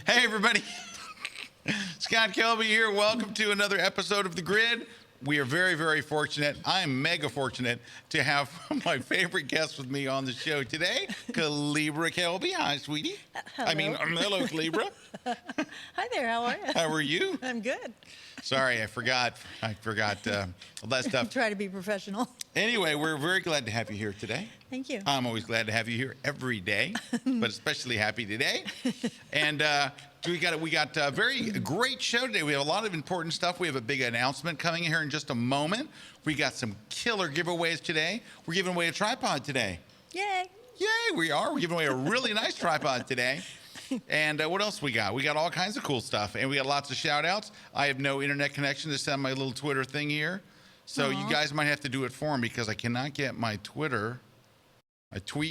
Hey, everybody. Scott Kelby here. Welcome to another episode of The Grid. We are very, very fortunate. I am mega fortunate to have my favorite guest with me on the show today, Kalebra Kelby. Hi, sweetie. Hello. Hello, Kalebra. Hi there. How are you? How are you? I'm good. Sorry, I forgot all that stuff. Try to be professional. Anyway, we're very glad to have you here today. Thank you. I'm always glad to have you here every day, but especially happy today. And we got a very great show today. We have a lot of important stuff. We have a big announcement coming here in just a moment. We got some killer giveaways today. We're giving away a tripod today. Yay. Yay, we are. We're giving away a really nice tripod today. And what else we got? We got all kinds of cool stuff. And we got lots of shout outs. I have no internet connection to send my little Twitter thing here. So you guys might have to do it for me because I cannot get my tweet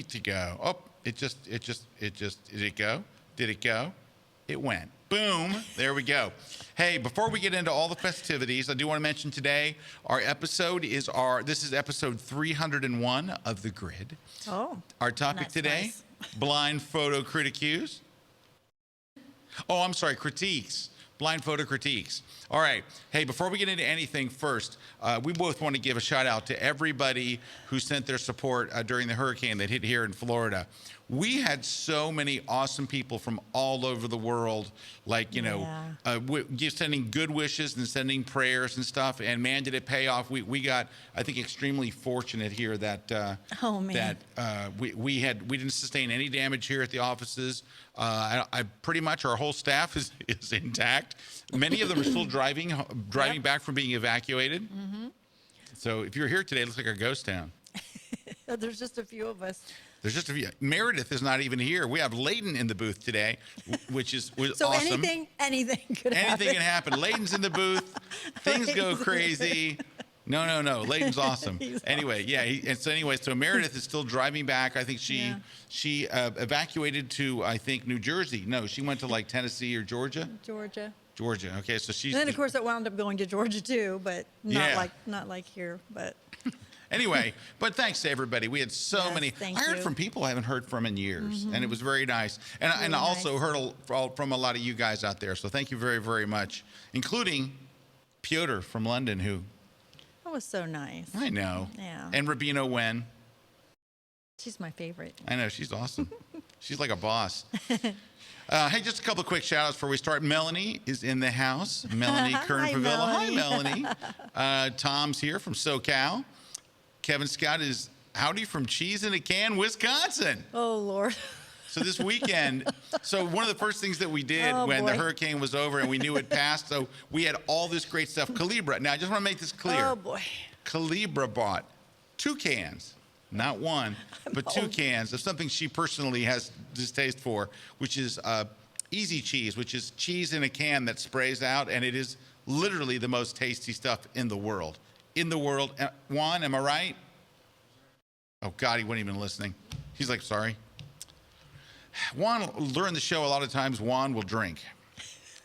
to go. Oh, did it go? Did it go? It went. Boom. There we go. Hey, before we get into all the festivities, I do want to mention today this is episode 301 of The Grid. Oh. Our topic that's today, nice. blind photo critiques. Oh, I'm sorry, critiques. Blind photo critiques. All right. Hey, before we get into anything first, we both want to give a shout out to everybody who sent their support during the hurricane that hit here in Florida. We had so many awesome people from all over the world, sending good wishes and sending prayers and stuff. And man, did it pay off. We got, I think, extremely fortunate here that we didn't sustain any damage here at the offices. I pretty much our whole staff is intact. Many of them are still driving back from being evacuated. Mm-hmm. So if you're here today, it looks like a ghost town. There's just a few of us. There's just a few. Meredith is not even here. We have Layden in the booth today, which is so awesome. anything could happen. Anything can happen. Layden's in the booth. Things go crazy. No. Layden's awesome. Anyway, so Meredith is still driving back. I think she evacuated to, I think, New Jersey. No, she went to like Tennessee or Georgia. Georgia. Okay, so she's. And then of course it wound up going to Georgia too, but not like here, but. Anyway, but thanks to everybody. We had so many. I heard from people I haven't heard from in years, and it was very nice. And I also heard from a lot of you guys out there. So thank you very, very much, including Piotr from London, who. That was so nice. I know. Yeah. And Rabino Wen. She's my favorite. I know, she's awesome. She's like a boss. Hey, just a couple of quick shout outs before we start. Melanie is in the house. Melanie Kern-Pavilla. Hi, Melanie. Tom's here from SoCal. Kevin Scott is howdy from Cheese in a Can, Wisconsin. Oh, Lord. So this weekend, one of the first things that we did when the hurricane was over and we knew it passed, so we had all this great stuff. Kalebra, now I just want to make this clear. Oh, boy. Kalebra bought 2 cans, not one, but 2 cans of something she personally has distaste for, which is Easy Cheese, which is cheese in a can that sprays out, and it is literally the most tasty stuff in the world. Juan, am I right? Oh, God, he wasn't even listening. He's like, sorry. Juan, during the show, a lot of times, Juan will drink.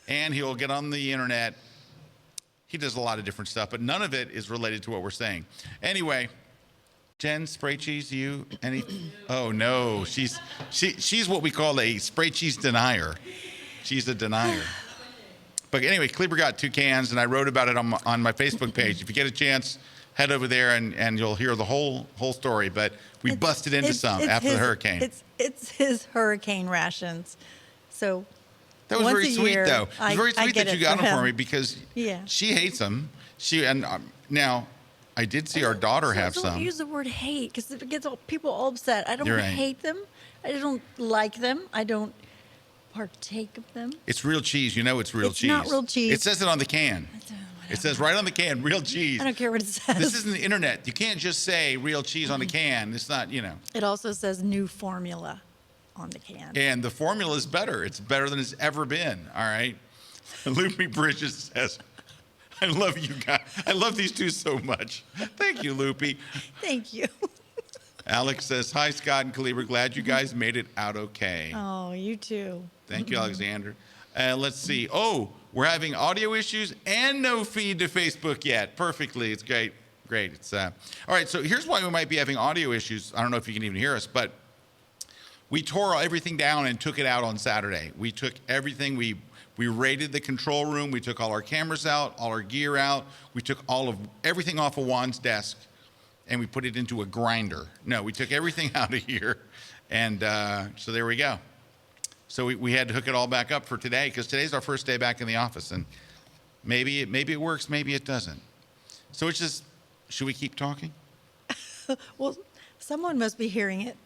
And he'll get on the internet. He does a lot of different stuff, but none of it is related to what we're saying. Anyway, Jen, spray cheese, oh, no. She's what we call a spray cheese denier. She's a denier. But anyway, Kalebra got 2 cans, and I wrote about it on my Facebook page. If you get a chance, head over there, and you'll hear the whole story. But we busted into some after the hurricane. It's his hurricane rations. So that was very sweet, though. It was very sweet that you got them for me because she hates them. Now, I did see our daughter have some. Don't use the word hate because it gets people all upset. I don't hate them. I don't like them. I don't partake of them. It's real cheese. You know it's real cheese. It's not real cheese. It says it on the can. It says right on the can, real cheese. I don't care what it says. This isn't the internet. You can't just say real cheese on the can. It's not, It also says new formula on the can. And the formula is better. It's better than it's ever been, all right? Loopy Bridges says, I love you guys. I love these two so much. Thank you, Loopy. Thank you. Alex says, hi, Scott and Kalebra. Glad you guys made it out okay. Oh, you too. Thank you, Alexander. Let's see. Oh, we're having audio issues and no feed to Facebook yet. Perfectly. It's great. It's all right. So here's why we might be having audio issues. I don't know if you can even hear us, but We tore everything down and took it out on Saturday. We took everything. We raided the control room. We took all our cameras out, all our gear out. We took everything off of Juan's desk, and we put it into a grinder. No, we took everything out of here, and so there we go. So we had to hook it all back up for today, because today's our first day back in the office, and maybe it works, maybe it doesn't. So it's just, should we keep talking? Well, someone must be hearing it.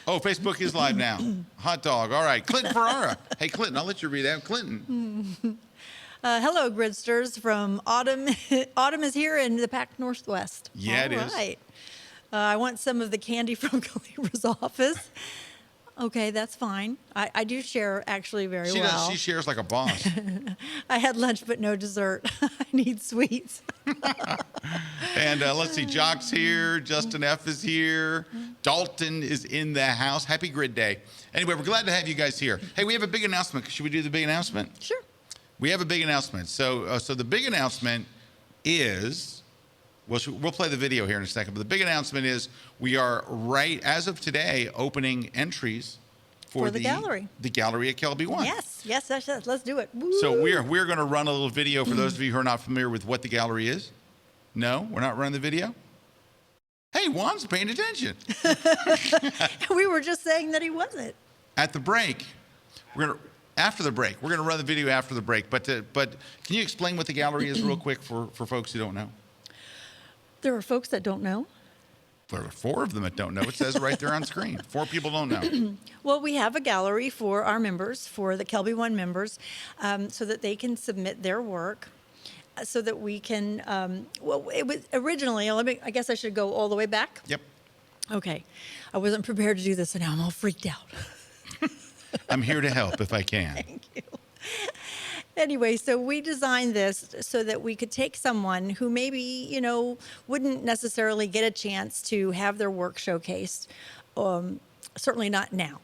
Oh, Facebook is live now. Hot dog. All right. Clinton Ferrara. Hey, Clinton, I'll let you read that. Clinton. Hello, Gridsters from Autumn. Autumn is here in the Pac Northwest. Yeah, it is. All right. I want some of the candy from Kalebra's office. Okay, that's fine. I do share actually very well. She shares like a boss. I had lunch but no dessert. I need sweets. And let's see, Jock's here. Justin F. is here. Dalton is in the house. Happy Grid Day. Anyway, we're glad to have you guys here. Hey, we have a big announcement. Should we do the big announcement? Sure. We have a big announcement. So the big announcement is, we'll play the video here in a second, but the big announcement is we are as of today, opening entries for the gallery. The gallery at Kelby One. Yes. Let's do it. Woo. So we're going to run a little video for those of you who are not familiar with what the gallery is. No, we're not running the video? Hey, Juan's paying attention. We were just saying that he wasn't. At the break, after the break, we're going to run the video after the break. But can you explain what the gallery is real quick for folks who don't know? There are folks that don't know. There are 4 of them that don't know. It says right there on screen. 4 people don't know. Well, we have a gallery for our members, for the Kelby One members, so that they can submit their work, so that we can. Well, it was originally. I guess I should go all the way back. Yep. Okay, I wasn't prepared to do this, and now I'm all freaked out. I'm here to help if I can. Thank you. Anyway, so we designed this so that we could take someone who maybe, wouldn't necessarily get a chance to have their work showcased. Certainly not now,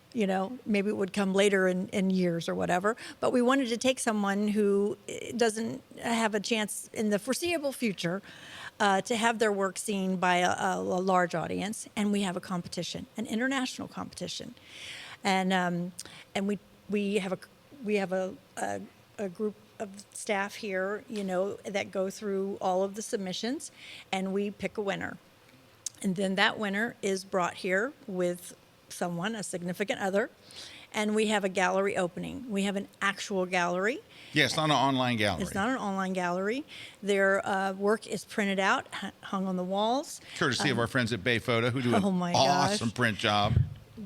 maybe it would come later in years or whatever. But we wanted to take someone who doesn't have a chance in the foreseeable future to have their work seen by a large audience. And we have a competition, an international competition. And we have a group of staff here, that go through all of the submissions, and we pick a winner. And then that winner is brought here with someone, a significant other, and we have a gallery opening. We have an actual gallery. Yeah, it's not an online gallery. It's not an online gallery. Their work is printed out, hung on the walls. Courtesy of our friends at Bay Photo, who do an awesome print job.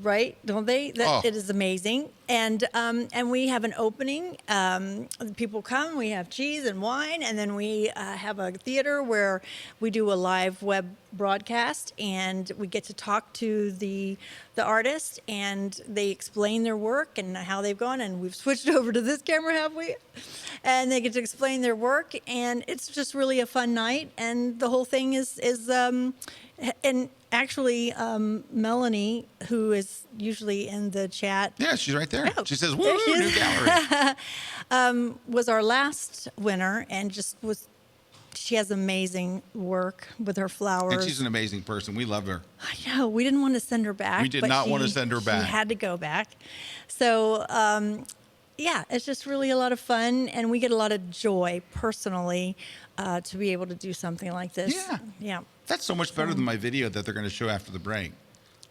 Right, don't they? It is amazing. And we have an opening. People come, we have cheese and wine, and then we have a theater where we do a live web broadcast, and we get to talk to the artist, and they explain their work and how they've gone, and we've switched over to this camera, have we? And they get to explain their work, and it's just really a fun night, and the whole thing is and actually, Melanie, who is usually in the chat. Yeah, she's right there. Oh, she says, woo, new gallery. Was our last winner, and she has amazing work with her flowers. And she's an amazing person. We love her. I know. We didn't want to send her back. We did not want to send her back. She had to go back. So, yeah, it's just really a lot of fun, and we get a lot of joy personally to be able to do something like this. Yeah. That's so much better than my video that they're going to show after the break.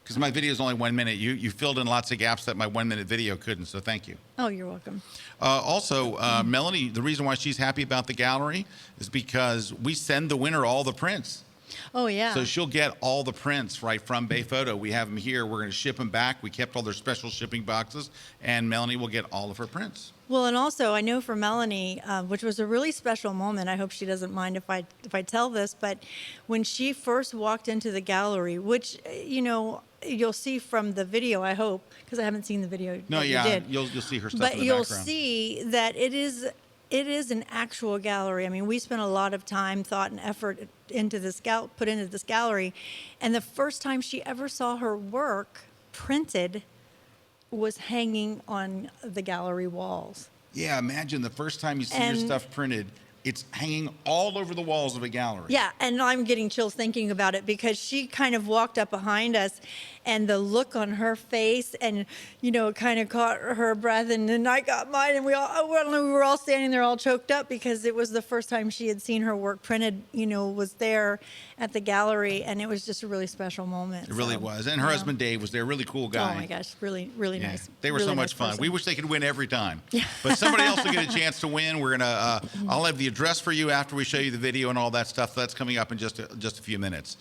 Because my video is only 1 minute. You filled in lots of gaps that my 1 minute video couldn't, so thank you. Oh, you're welcome. Also, Melanie, the reason why she's happy about the gallery is because we send the winner all the prints. Oh, yeah. So she'll get all the prints right from Bay Photo. We have them here. We're going to ship them back. We kept all their special shipping boxes, and Melanie will get all of her prints. Well, and also I know for Melanie, which was a really special moment. I hope she doesn't mind if I tell this, but when she first walked into the gallery, which you'll see from the video, I hope, because I haven't seen the video. No, yeah, you did. you'll see her stuff But in the you'll background. see that it is an actual gallery. I mean, we spent a lot of time, thought, and effort into this gallery, and the first time she ever saw her work printed was hanging on the gallery walls. Yeah, imagine the first time you see your stuff printed it's hanging all over the walls of a gallery. Yeah, and I'm getting chills thinking about it because she kind of walked up behind us and the look on her face and, you know, it kind of caught her breath and then I got mine and we were all standing there all choked up because it was the first time she had seen her work printed, you know, was there at the gallery and it was just a really special moment. It really was. And her husband Dave was there, really cool guy. Oh my gosh, really, really nice. They were really so nice much fun. person. We wish they could win every time. But somebody else will get a chance to win. We're gonna. I'll have the address for you after we show you the video and all that stuff. That's coming up in just a few minutes.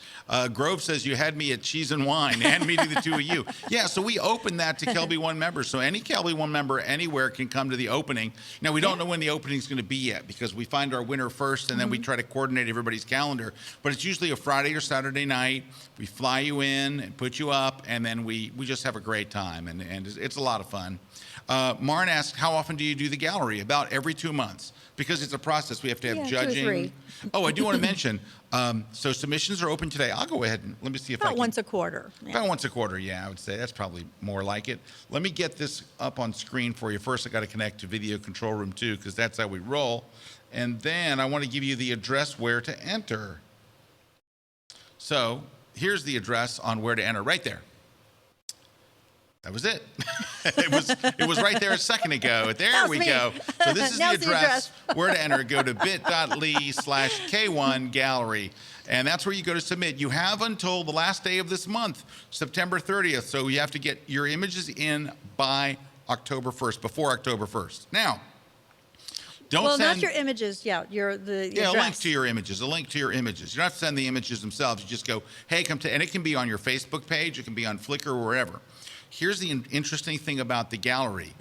Grove says you had me at cheese and wine and meeting the two of you. Yeah. So we opened that to Kelby One members. So any Kelby One member anywhere can come to the opening. Now we don't know when the opening is going to be yet because we find our winner first and then we try to coordinate everybody's calendar. But it's usually a Friday or Saturday night. We fly you in and put you up, and then we just have a great time, and it's a lot of fun. Marn asked, how often do you do the gallery? About every 2 months, because it's a process. We have to have 2 or judging. 3. Oh, I do want to mention, so submissions are open today. I'll go ahead and let me see if I About can. once a quarter. Yeah. About once a quarter, yeah, I would say. That's probably more like it. Let me get this up on screen for you. First, I got to connect to Video Control Room 2, because that's how we roll. And then I want to give you the address where to enter. So here's the address on where to enter, right there. That was it. it was right there a second ago. There we go. So this is the address where to enter. Go to bit.ly/K1 Gallery. And that's where you go to submit. You have until the last day of this month, September 30th. So you have to get your images in by October 1st, before October 1st. Now, don't well, send... not your images. Yeah, the Yeah, address. a link to your images. A link to your images. You don't have to send the images themselves. You just go, hey, come to... And it can be on your Facebook page. It can be on Flickr or wherever. Here's the interesting thing about the gallery.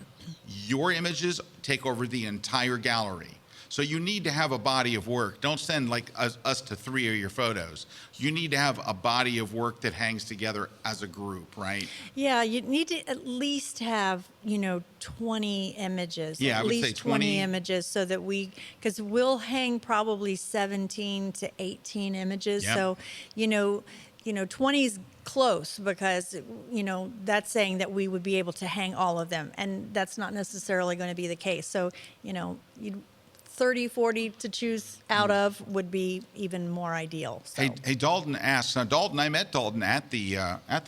Your images take over the entire gallery. So you need to have a body of work. Don't send like us to 3 of your photos. You need to have a body of work that hangs together as a group, right? Yeah, you need to at least have, 20 images. Yeah, at I would least say 20 images so that because we'll hang probably 17 to 18 images. Yep. So, 20 is close because, that's saying that we would be able to hang all of them. And that's not necessarily going to be the case. So, 30, 40 to choose out of would be even more ideal. So. Hey, Dalton asks. Now, Dalton, I met Dalton at the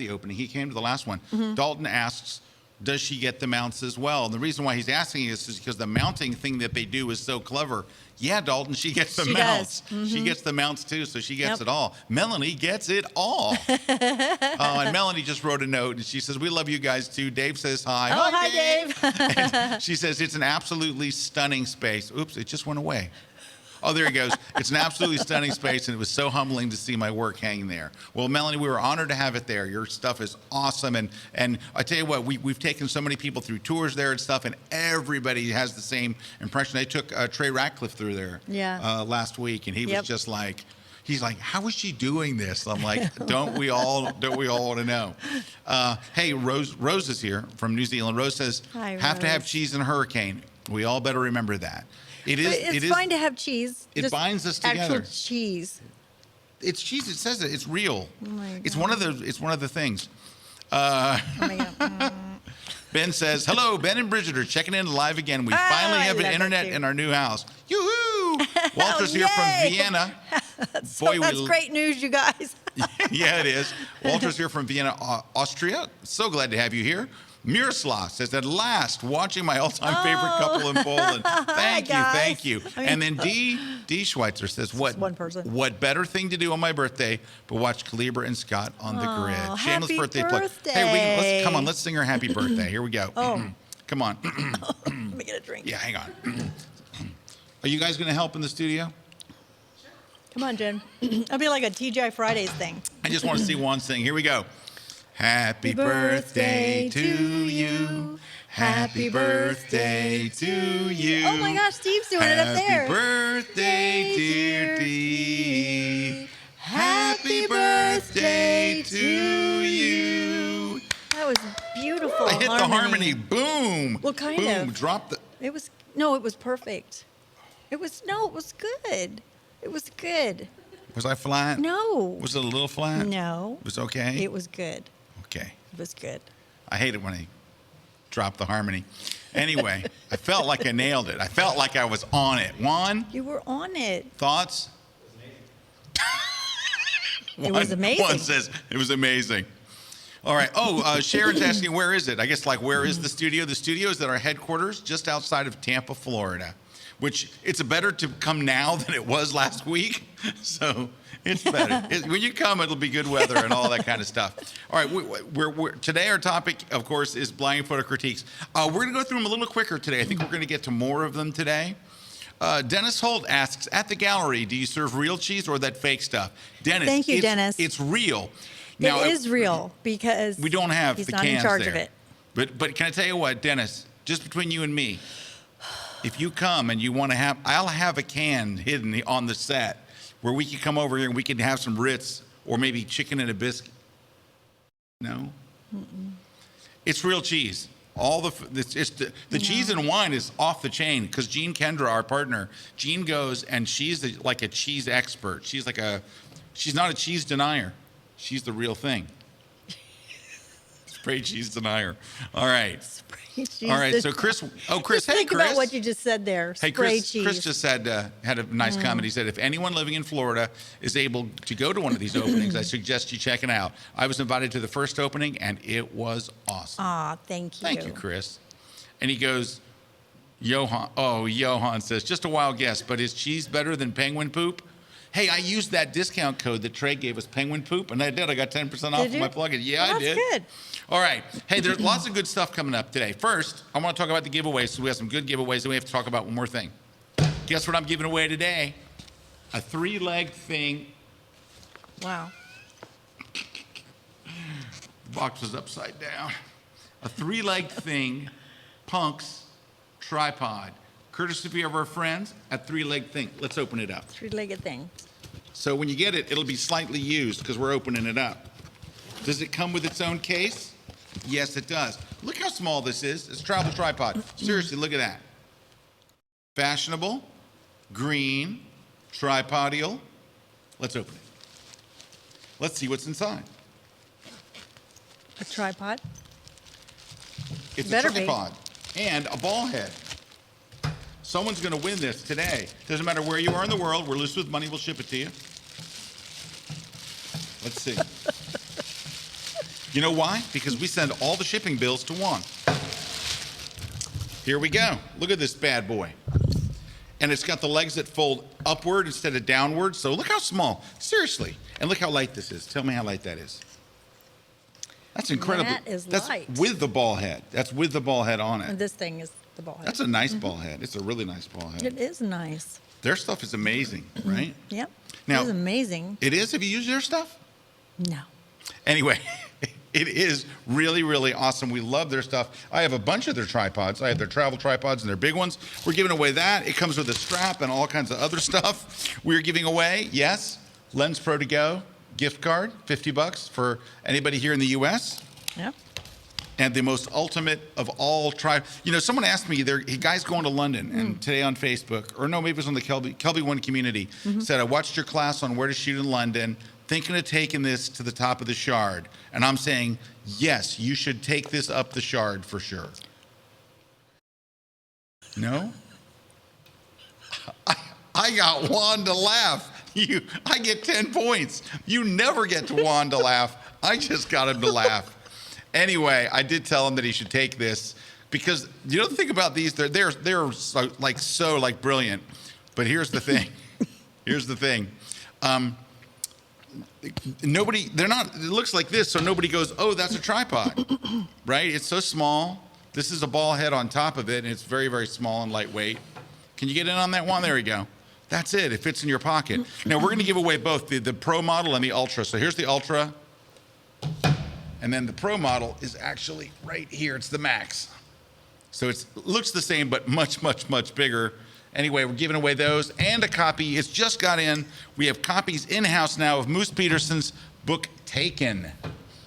opening. He came to the last one. Dalton asks, does she get the mounts as well? And the reason why he's asking this is because the mounting thing that they do is so clever. Yeah, Dalton, she gets the mounts. She gets the mounts too, so she gets it all. Melanie gets it all. And Melanie just wrote a note, and she says, we love you guys too. Dave says hi. Oh, hi, Dave. And she says, it's an absolutely stunning space. Oops, it just went away. Oh, there he goes. It's an absolutely stunning space, and it was so humbling to see my work hanging there. Well, Melanie, we were honored to have it there. Your stuff is awesome, and I tell you what, we've taken so many people through tours there and stuff, and everybody has the same impression. They took Trey Ratcliffe through there last week, and he was just like, he's like, how is she doing this? I'm like, don't we all want to know? Hey, Rose is here from New Zealand. Rose says, Hi, have to have Rose. cheese in a hurricane. We all better remember that. It's fine to have cheese. It just binds us together. Actual cheese. It's cheese. It says it. It's real. Oh my It's one of the things. Oh my God. Ben says, hello, Ben and Bridget are checking in live again. We finally have I love internet that too. in our new house. Yoo-hoo! Walter's here from Yay! Vienna. That's great news, you guys. Yeah, it is. Walter's here from Vienna, Austria. So glad to have you here. Miroslav says, at last, watching my all-time favorite couple in Poland. Thank you. And then D. Schweitzer says, one person. What better thing to do on my birthday but watch Kalebra and Scott on the grid? Shameless happy birthday plug. birthday. Hey, come on, let's sing her happy birthday. Here we go. Come on. Let me get a drink. Yeah, hang on. Are you guys going to help in the studio? Come on, Jen. It'll be like a TGI Fridays thing. I just want to see Juan sing. Here we go. Happy birthday to you. Happy birthday to you. Oh my gosh, Steve's doing it up there. Happy birthday, dear Dee. Happy birthday to you. That was beautiful. I hit the harmony. Boom. Well, kind Boom. of. Drop the. It was perfect. It was good. It was good. Was I flat? No. Was it a little flat? No. It was okay? It was good. Okay. It was good. I hate it when I drop the harmony. Anyway, I felt like I nailed it. I felt like I was on it. Juan, You were on it. thoughts? It was amazing. Juan says it was amazing. All right. Oh, Sharon's asking, where is it? I guess, like, where is the studio? The studio is at our headquarters just outside of Tampa, Florida, which it's better to come now than it was last week. So it's better. When you come, it'll be good weather and all that kind of stuff. All right. Today, our topic, of course, is blind photo critiques. We're going to go through them a little quicker today. I think we're going to get to more of them today. Dennis Holt asks, at the gallery, do you serve real cheese or that fake stuff? Dennis, Thank you, Dennis. It's real. Now, it is real because we don't have he's the not cans in charge there. of it. But can I tell you what, Dennis? Just between you and me, if you come and you want to have, I'll have a can hidden on the set where we can come over here and we can have some Ritz or maybe chicken and a biscuit. No, it's real cheese. The cheese and wine is off the chain because Jean Kendra, our partner, Jean goes and she's like a cheese expert. She's not a cheese denier. She's the real thing. Spray cheese denier. All right. Spray cheese. All right. So Chris. Oh, Chris. Just Hey, think Chris. about what you just said there. Hey, Spray Chris. cheese. Chris just said had a nice comment. He said, if anyone living in Florida is able to go to one of these openings, I suggest you check it out. I was invited to the first opening, and it was awesome. Aw, thank you. Thank you, Chris. And he goes, Johan says, just a wild guess, but is cheese better than penguin poop? Hey, I used that discount code that Trey gave us, penguin poop, and I did. I got 10% off of my plug-in. Yeah, Well, I did. that's good. All right. Hey, there's lots of good stuff coming up today. First, I want to talk about the giveaways. So we have some good giveaways, and we have to talk about one more thing. Guess what I'm giving away today? A 3-legged thing. Wow. The box was upside down. A 3-legged thing, Punk's tripod. Courtesy of our friends at 3-legged thing. Let's open it up. 3-legged thing. So when you get it, it'll be slightly used because we're opening it up. Does it come with its own case? Yes, it does. Look how small this is. It's a travel tripod. Seriously, look at that. Fashionable, green, tripodial. Let's open it. Let's see what's inside. A tripod. It's Better a be. tripod and a ball head. Someone's going to win this today. Doesn't matter where you are in the world. We're loose with money. We'll ship it to you. Let's see. You know why? Because we send all the shipping bills to Juan. Here we go. Look at this bad boy. And it's got the legs that fold upward instead of downward. So look how small. Seriously. And look how light this is. Tell me how light that is. That's incredible. That is That's light. with the ball head. That's with the ball head on And it. this thing is the ball head. That's a nice ball head. It's a really nice ball head. It is nice. Their stuff is amazing, right? Yep. Now- it is amazing. It is? Have you used their stuff? No. Anyway, it is really, really awesome. We love their stuff. I have a bunch of their tripods. I have their travel tripods and their big ones. We're giving away that. It comes with a strap and all kinds of other stuff. We're giving away, yes, Lens Pro to Go gift card, $50 for anybody here in the U.S. Yep. And the most ultimate of all someone asked me, guys going to London, and today on Facebook, or no, maybe it was on the Kelby One community, said, I watched your class on where to shoot in London, thinking of taking this to the top of the Shard. And I'm saying, yes, you should take this up the Shard for sure. No? I got Juan to laugh. I get 10 points. You never get to Juan to laugh. I just got him to laugh. Anyway, I did tell him that he should take this because you know the thing about these, they're so brilliant. But here's the thing. Here's the thing. They're not. It looks like this, so nobody goes, "Oh, that's a tripod," right? It's so small. This is a ball head on top of it, and it's very, very small and lightweight. Can you get in on that one? There we go. That's it. It fits in your pocket. Now we're going to give away both the Pro model and the Ultra. So here's the Ultra. And then the Pro model is actually right here. It's the Max. So it looks the same, but much, much, much bigger. Anyway, we're giving away those and a copy. It's just got in. We have copies in-house now of Moose Peterson's book, Taken,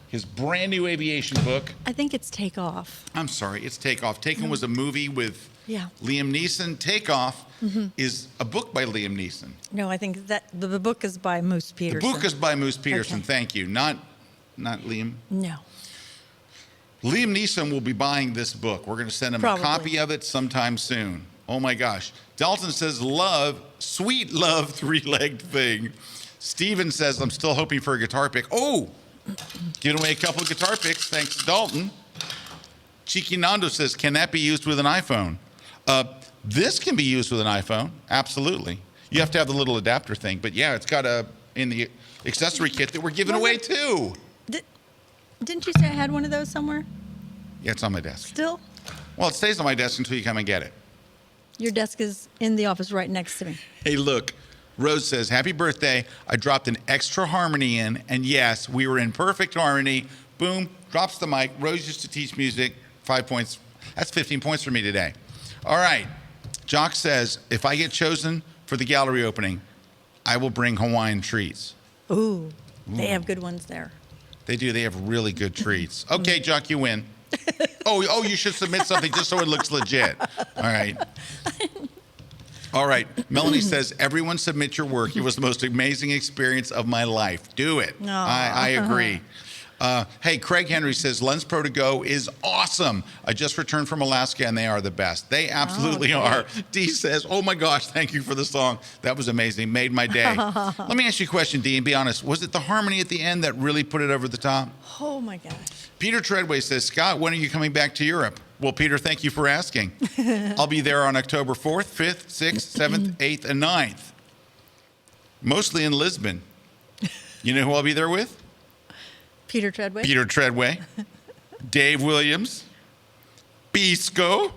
his brand new aviation book. I think it's Takeoff. I'm sorry, it's Takeoff. Taken was a movie with Liam Neeson. Takeoff is a book by Liam Neeson. No, I think that the book is by Moose Peterson. The book is by Moose Peterson. Okay. Thank you. Not Liam. No. Liam Neeson will be buying this book. We're going to send him Probably. a copy of it sometime soon. Oh my gosh. Dalton says, love, sweet love, three-legged thing. Steven says, I'm still hoping for a guitar pick. Oh, giving away a couple of guitar picks. Thanks to Dalton. Cheeky Nando says, can that be used with an iPhone? This can be used with an iPhone. Absolutely. You have to have the little adapter thing. But yeah, it's got in the accessory kit that we're giving away too. Didn't you say I had one of those somewhere? Yeah, it's on my desk. Still? Well, it stays on my desk until you come and get it. Your desk is in the office right next to me. Hey, look. Rose says, happy birthday. I dropped an extra harmony in, and yes, we were in perfect harmony. Boom, drops the mic. Rose used to teach music. 5 points. That's 15 points for me today. All right. Jock says, if I get chosen for the gallery opening, I will bring Hawaiian treats. Ooh, they have good ones there. They do. They have really good treats. Okay, Jock, you win. Oh, you should submit something just so it looks legit. All right. All right. Melanie says, everyone submit your work. It was the most amazing experience of my life. Do it. No. I agree. Hey, Craig Henry says, Lens Pro to Go is awesome. I just returned from Alaska, and they are the best. They absolutely are. Dee says, oh, my gosh, thank you for the song. That was amazing. Made my day. Let me ask you a question, Dee, and be honest. Was it the harmony at the end that really put it over the top? Oh, my gosh. Peter Treadway says, Scott, when are you coming back to Europe? Well, Peter, thank you for asking. I'll be there on October 4th, 5th, 6th, 7th, 8th, and 9th. Mostly in Lisbon. You know who I'll be there with? Peter Treadway? Peter Treadway, Dave Williams, Bisco,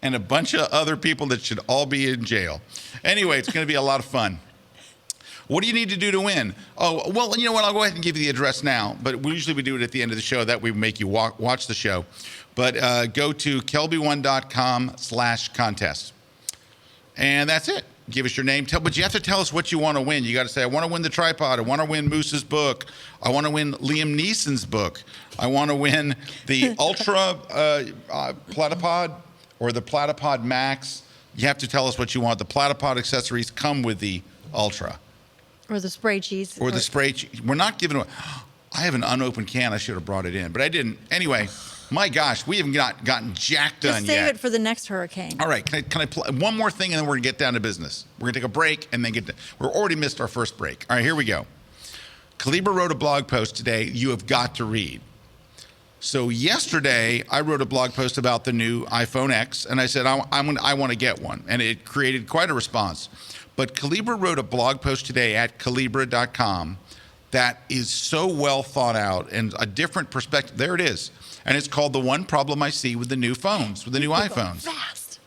and a bunch of other people that should all be in jail. Anyway, it's going to be a lot of fun. What do you need to do to win? Oh, well, you know what? I'll go ahead and give you the address now, but usually we do it at the end of the show. That way we make you watch the show. But go to KelbyOne.com/contest. And that's it. Give us your name. But you have to tell us what you want to win. You got to say, I want to win the tripod. I want to win Moose's book. I want to win Liam Neeson's book. I want to win the Ultra Platypod or the Platypod Max. You have to tell us what you want. The Platypod accessories come with the Ultra. Or the spray cheese. Or the spray cheese. We're not giving away. I have an unopened can. I should have brought it in, but I didn't. Anyway, my gosh, we haven't gotten jack done Just yet. save it for the next hurricane. All right, can I one more thing, and then we're gonna get down to business. We're gonna take a break, and then we're already missed our first break. All right, here we go. Kalebra wrote a blog post today you have got to read. So yesterday, I wrote a blog post about the new iPhone X, and I said I want to get one, and it created quite a response. But Kalebra wrote a blog post today at Kalebra.com that is so well thought out and a different perspective. There it is. And it's called The One Problem I See with the New Phones, with the new iPhones. Fast.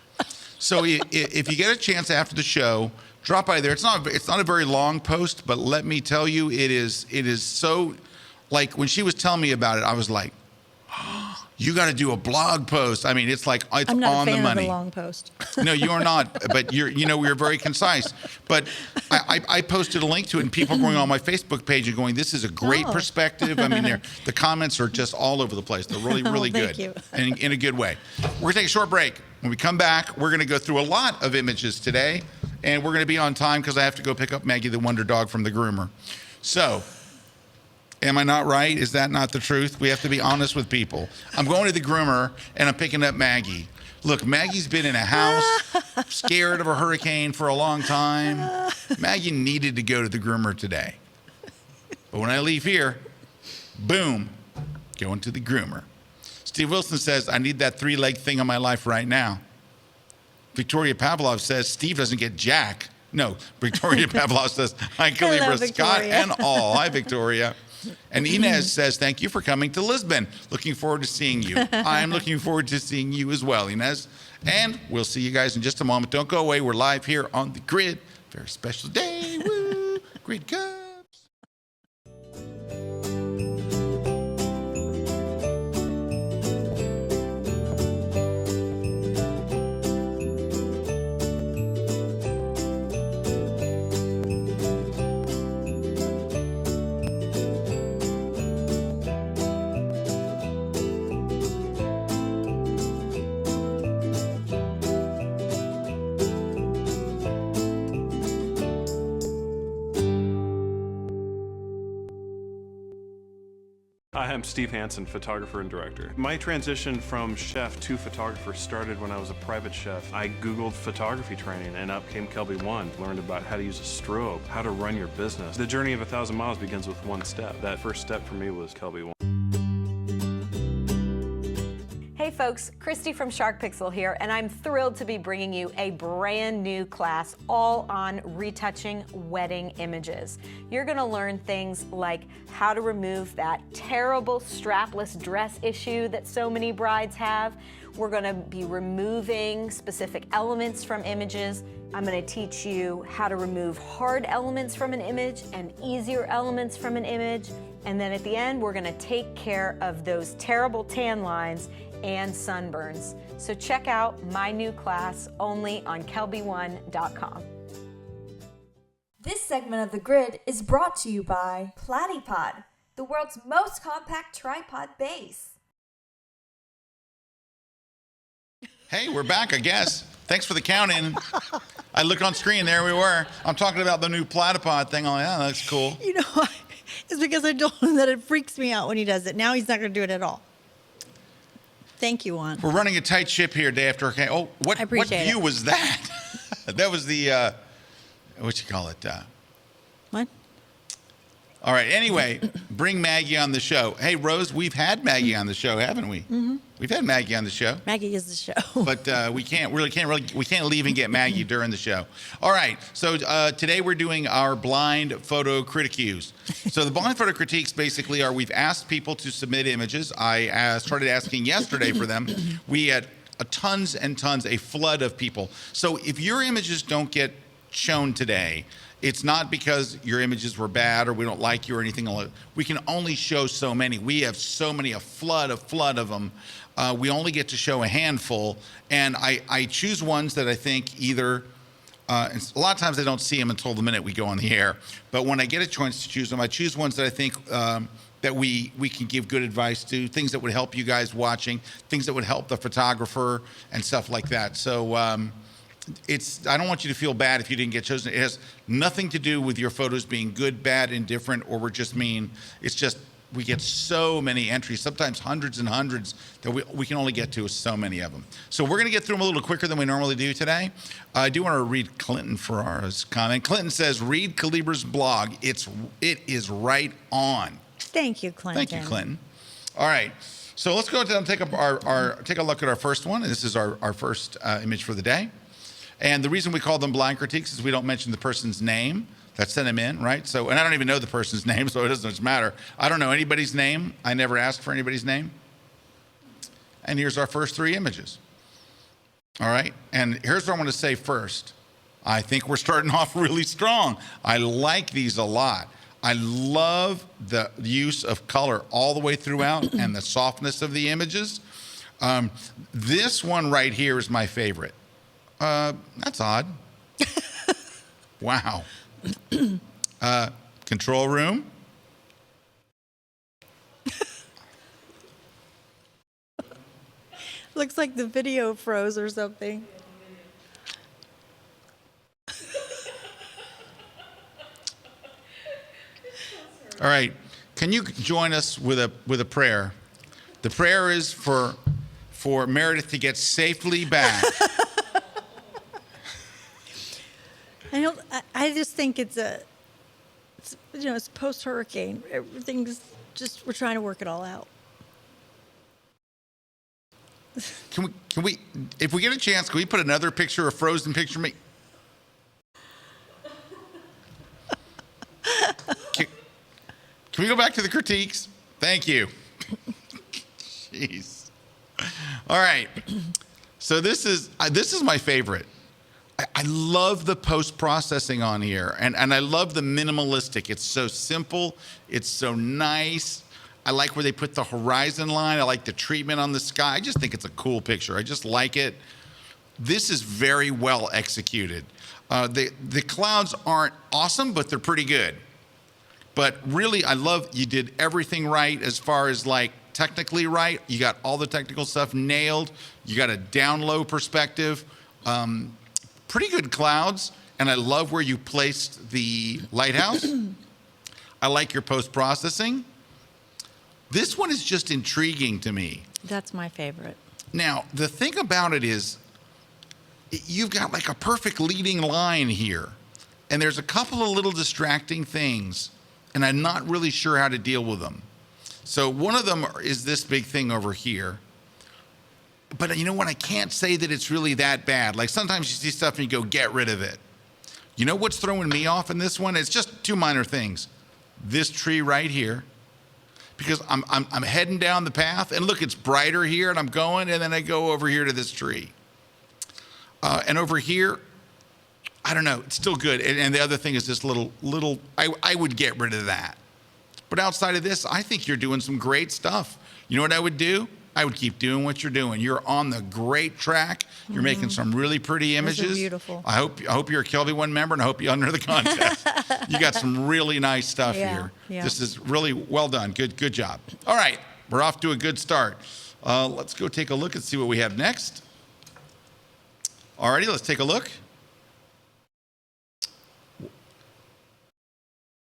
So if you get a chance after the show, drop by there. It's not a very long post, but let me tell you, it is so, like when she was telling me about it, I was like, oh, you got to do a blog post. I mean, it's like, it's I'm not on a the fan money. of the long post. No, you are not, but we're very concise. But I posted a link to it, and people are going on my Facebook page and going, this is a great perspective. I mean, the comments are just all over the place. They're really, really good. Thank you. And in a good way. We're going to take a short break. When we come back, we're going to go through a lot of images today, and we're going to be on time because I have to go pick up Maggie the Wonder Dog from the groomer. So, am I not right? Is that not the truth? We have to be honest with people. I'm going to the groomer, and I'm picking up Maggie. Look, Maggie's been in a house, scared of a hurricane for a long time. Maggie needed to go to the groomer today. But when I leave here, boom, going to the groomer. Steve Wilson says, I need that three-leg thing in my life right now. Victoria Pavlov says, Steve doesn't get jack. No, Victoria Pavlov says, hi, Kalebra, Scott, and all. Hi, Victoria. And Inez says, thank you for coming to Lisbon. Looking forward to seeing you. I'm looking forward to seeing you as well, Inez. And we'll see you guys in just a moment. Don't go away. We're live here on the grid. Very special day. Woo! Grid Cubs. I'm Steve Hansen, photographer and director. My transition from chef to photographer started when I was a private chef. I Googled photography training and up came Kelby One. Learned about how to use a strobe, how to run your business. The journey of 1,000 miles begins with one step. That first step for me was Kelby One. Hey folks, Christy from Shark Pixel here, and I'm thrilled to be bringing you a brand new class all on retouching wedding images. You're gonna learn things like how to remove that terrible strapless dress issue that so many brides have. We're gonna be removing specific elements from images. I'm gonna teach you how to remove hard elements from an image and easier elements from an image. And then at the end, we're gonna take care of those terrible tan lines and sunburns. So check out my new class only on KelbyOne.com. This segment of The Grid is brought to you by Platypod, the world's most compact tripod base. Hey, we're back, I guess. Thanks for the count-in. I look on screen, there we were. I'm talking about the new Platypod thing. I'm like, oh, that's cool. You know, it's because I told him that it freaks me out when he does it. Now he's not going to do it at all. Thank you, Juan. We're running a tight ship here day after hurricane. Oh, what view was that? That was the, what you call it? What? All right, anyway, bring Maggie on the show. Hey, Rose, we've had Maggie on the show, haven't we? Mm-hmm. We've had Maggie on the show. Maggie is the show. But we can't leave and get Maggie during the show. All right, so today we're doing our blind photo critiques. So the blind photo critiques basically are we've asked people to submit images. I started asking yesterday for them. We had tons and tons, a flood of people. So if your images don't get shown today, it's not because your images were bad or we don't like you or anything. We can only show so many. We have so many, a flood of them. We only get to show a handful, and I choose ones that I think either, a lot of times I don't see them until the minute we go on the air, but when I get a chance to choose them, I choose ones that I think that we can give good advice to, things that would help you guys watching, things that would help the photographer and stuff like that. So I don't want you to feel bad if you didn't get chosen. It has nothing to do with your photos being good, bad, indifferent, or we're just mean. It's just we get so many entries, sometimes hundreds and hundreds, that we can only get to so many of them. So we're going to get through them a little quicker than we normally do today. I do want to read Clinton Ferrara's comment. Clinton says, read Kalebra's blog. It is right on. Thank you, Clinton. Thank you, Clinton. All right. So let's go ahead and take a look at our first one. And this is our first image for the day. And the reason we call them blind critiques is we don't mention the person's name that sent them in, right? So, and I don't even know the person's name, so it doesn't matter. I don't know anybody's name. I never asked for anybody's name. And here's our first three images. All right, and here's what I want to say first. I think we're starting off really strong. I like these a lot. I love the use of color all the way throughout and the softness of the images. This one right here is my favorite. That's odd. Wow. Control room. Looks like the video froze or something. All right. Can you join us with a prayer? The prayer is for Meredith to get safely back. I just think it's post-hurricane. Everything's just, we're trying to work it all out. Can we, if we get a chance, can we put another picture, a frozen picture of me? Can we go back to the critiques? Thank you. Jeez. All right. So this is my favorite. I love the post-processing on here, and I love the minimalistic. It's so simple. It's so nice. I like where they put the horizon line. I like the treatment on the sky. I just think it's a cool picture. I just like it. This is very well executed. The clouds aren't awesome, but they're pretty good. But really, I love you did everything right as far as like technically right. You got all the technical stuff nailed. You got a down low perspective. Pretty good clouds, and I love where you placed the lighthouse. I like your post-processing. This one is just intriguing to me. That's my favorite. Now, the thing about it is, you've got like a perfect leading line here, and there's a couple of little distracting things, and I'm not really sure how to deal with them. So one of them is this big thing over here. But you know what? I can't say that it's really that bad. Like sometimes you see stuff and you go, get rid of it. You know what's throwing me off in this one? It's just two minor things. This tree right here, because I'm heading down the path, and look, it's brighter here, and I'm going, and then I go over here to this tree. And over here, I don't know, it's still good. And the other thing is this little, I would get rid of that. But outside of this, I think you're doing some great stuff. You know what I would do? I would keep doing what you're doing. You're on the great track. You're making some really pretty images. Those are beautiful. I hope you're a Kelby One member, and I hope you enter the contest. You got some really nice stuff here. Yeah. This is really well done. Good job. All right, we're off to a good start. Let's go take a look and see what we have next. All righty, let's take a look.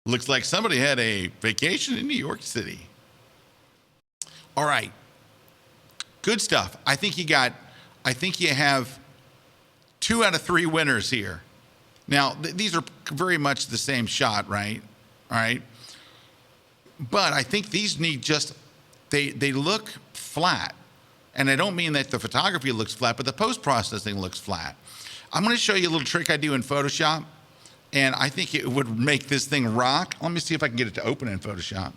Looks like somebody had a vacation in New York City. All right. Good stuff. I think you have 2 out of 3 winners here. Now, these are very much the same shot, right? All right. But I think these need just, they look flat. And I don't mean that the photography looks flat, but the post-processing looks flat. I'm going to show you a little trick I do in Photoshop, and I think it would make this thing rock. Let me see if I can get it to open in Photoshop.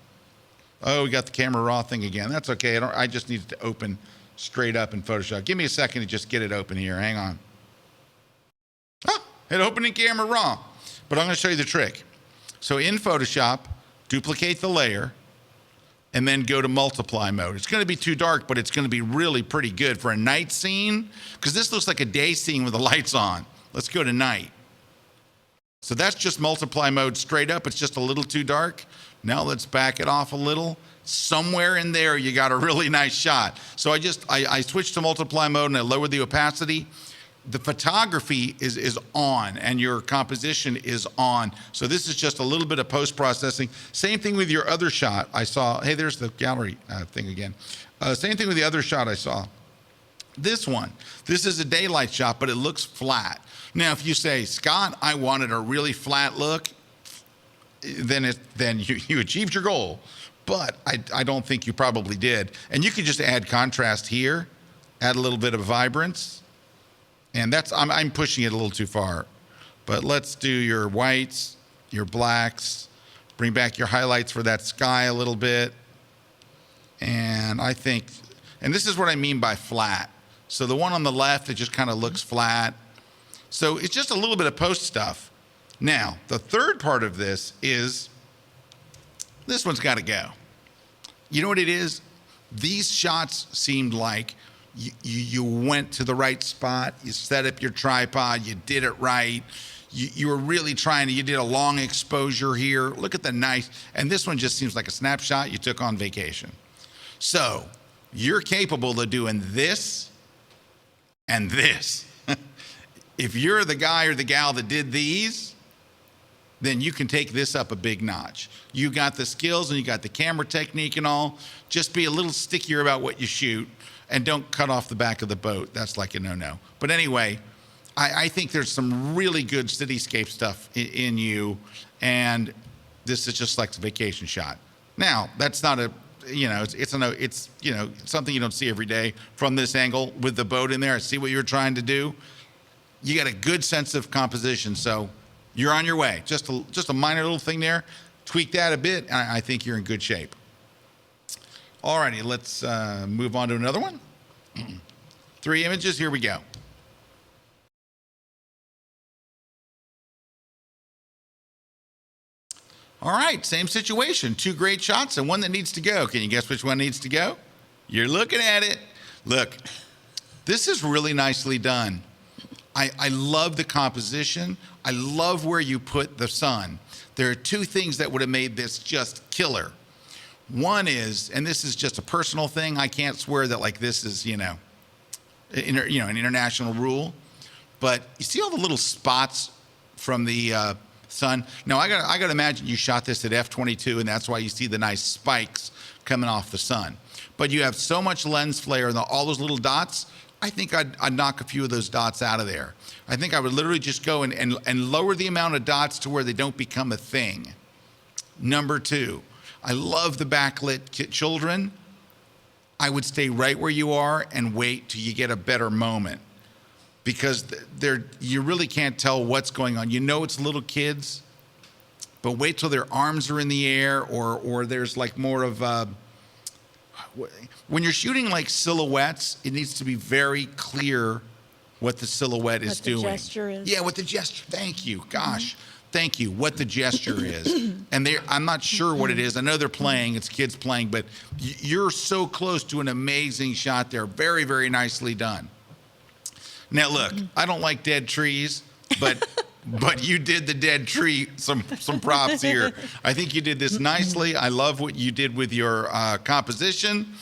Oh, we got the camera raw thing again. That's okay. I just need it to open straight up in Photoshop. Give me a second to just get it open here. Hang on. Oh, it opened in camera raw. But I'm going to show you the trick. So in Photoshop, duplicate the layer, and then go to multiply mode. It's going to be too dark, but it's going to be really pretty good for a night scene, because this looks like a day scene with the lights on. Let's go to night. So that's just multiply mode straight up. It's just a little too dark. Now let's back it off a little. Somewhere in there, you got a really nice shot. So I switched to multiply mode and I lowered the opacity. The photography is on and your composition is on. So this is just a little bit of post-processing. Same thing with your other shot I saw. Hey, there's the gallery thing again. Same thing with the other shot I saw. This one, this is a daylight shot, but it looks flat. Now, if you say, Scott, I wanted a really flat look, then you achieved your goal. But I don't think you probably did. And you could just add contrast here, add a little bit of vibrance. And I'm pushing it a little too far. But let's do your whites, your blacks, bring back your highlights for that sky a little bit. And I think, and this is what I mean by flat. So the one on the left, it just kind of looks flat. So it's just a little bit of post stuff. Now, the third part of this is, this one's got to go. You know what it is? These shots seemed like you went to the right spot, you set up your tripod, you did it right. You were really trying to, you did a long exposure here. Look at the nice, and this one just seems like a snapshot you took on vacation. So you're capable of doing this and this. If you're the guy or the gal that did these, then you can take this up a big notch. You got the skills and you got the camera technique and all. Just be a little stickier about what you shoot and don't cut off the back of the boat. That's like a no-no. But anyway, I think there's some really good cityscape stuff in you, and this is just like a vacation shot. Now, that's not a, it's something you don't see every day from this angle with the boat in there. I see what you're trying to do. You got a good sense of composition, so you're on your way. Just a minor little thing there. Tweak that a bit, and I think you're in good shape. All righty, let's move on to another one. 3 images, here we go. All right, same situation. 2 great shots and one that needs to go. Can you guess which one needs to go? You're looking at it. Look, this is really nicely done. I love the composition. I love where you put the sun. There are 2 things that would have made this just killer. One is, and this is just a personal thing, I can't swear that like this is, an international rule, but you see all the little spots from the sun. Now, I got to imagine you shot this at f/22, and that's why you see the nice spikes coming off the sun. But you have so much lens flare and all those little dots, I think I'd knock a few of those dots out of there. I think I would literally just go and lower the amount of dots to where they don't become a thing. Number 2, I love the backlit children. I would stay right where you are and wait till you get a better moment, because you really can't tell what's going on. You know it's little kids, but wait till their arms are in the air, or there's like more of when you're shooting like silhouettes, it needs to be very clear what the silhouette is doing. What the gesture is. Yeah, what the gesture. Thank you. Gosh. Thank you. What the gesture is. And I'm not sure what it is. I know they're playing. It's kids playing, but you're so close to an amazing shot there. Very, very nicely done. Now, look, I don't like dead trees, but you did the dead tree some props here. I think you did this nicely. I love what you did with your composition.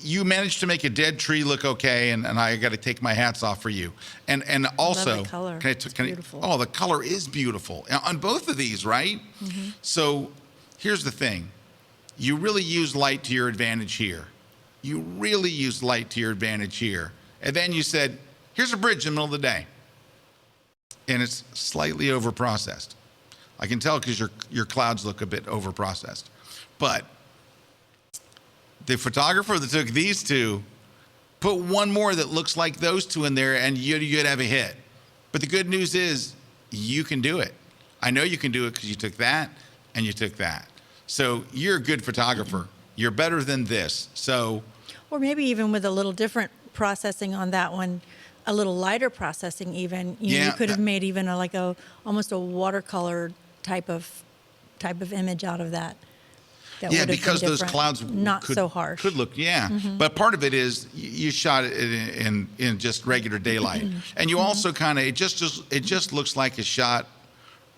You managed to make a dead tree look okay, and I got to take my hats off for you. And also, love the color. It's beautiful. Oh, the color is beautiful on both of these, right? Mm-hmm. So here's the thing. You really use light to your advantage here. You really use light to your advantage here. And then you said, here's a bridge in the middle of the day. And it's slightly over-processed. I can tell because your clouds look a bit over-processed. But the photographer that took these two put one more that looks like those two in there, and you'd have a hit. But the good news is you can do it. I know you can do it because you took that and you took that. So you're a good photographer. You're better than this. So, or maybe even with a little different processing on that one, a little lighter processing even. You could have made even almost a watercolor type of image out of that. Yeah, because those clouds could, so harsh. Could look, But part of it is you shot it in just regular daylight, and you also kind of it just looks like a shot.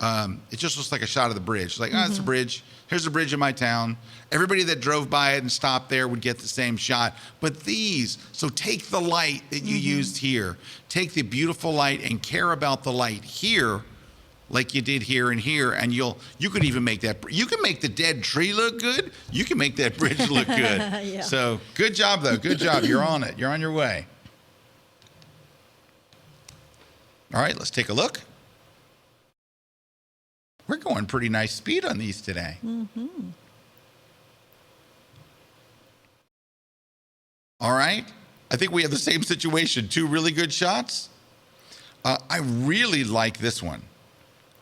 It just looks like a shot of the bridge. It's like, it's a bridge. Here's the bridge in my town. Everybody that drove by it and stopped there would get the same shot. But so take the light that you used here. Take the beautiful light and care about the light here, like you did here and here, and you could even make that. You can make the dead tree look good. You can make that bridge look good. Yeah. So good job, though. Good job. You're on it. You're on your way. All right, let's take a look. We're going pretty nice speed on these today. Mm-hmm. All right. I think we have the same situation. 2 really good shots. I really like this one.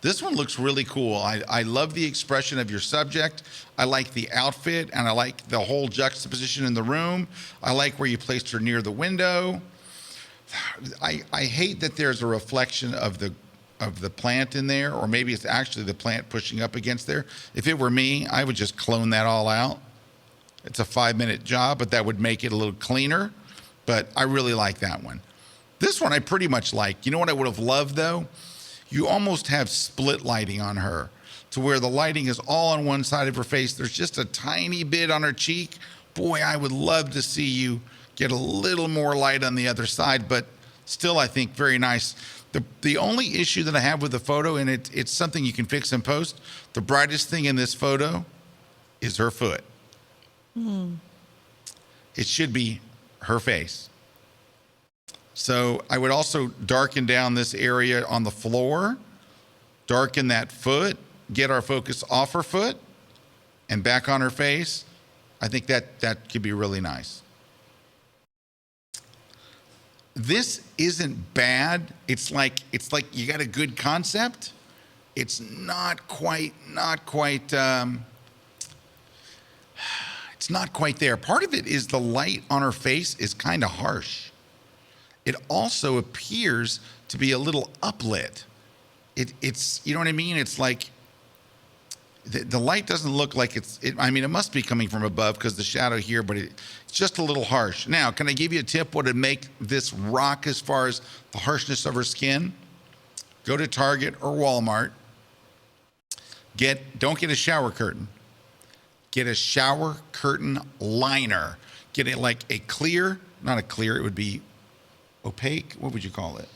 This one looks really cool. I love the expression of your subject. I like the outfit, and I like the whole juxtaposition in the room. I like where you placed her near the window. I hate that there's a reflection of the plant in there, or maybe it's actually the plant pushing up against there. If it were me, I would just clone that all out. It's a 5-minute job, but that would make it a little cleaner. But I really like that one. This one I pretty much like. You know what I would have loved, though? You almost have split lighting on her, to where the lighting is all on one side of her face. There's just a tiny bit on her cheek. Boy, I would love to see you get a little more light on the other side, but still, I think, very nice. The only issue that I have with the photo, and it's something you can fix in post, the brightest thing in this photo is her foot. It should be her face. So I would also darken down this area on the floor, darken that foot, get our focus off her foot and back on her face. I think that could be really nice. This isn't bad. It's like you got a good concept. It's not quite it's not quite there. Part of it is the light on her face is kind of harsh. It also appears to be a little uplit. It's you know what I mean? It's like the light doesn't look like it must be coming from above because the shadow here, but it's just a little harsh. Now, can I give you a tip what would make this rock as far as the harshness of her skin? Go to Target or Walmart. Don't get a shower curtain. Get a shower curtain liner. Get it like a clear, not a clear, it would be opaque. What would you call it?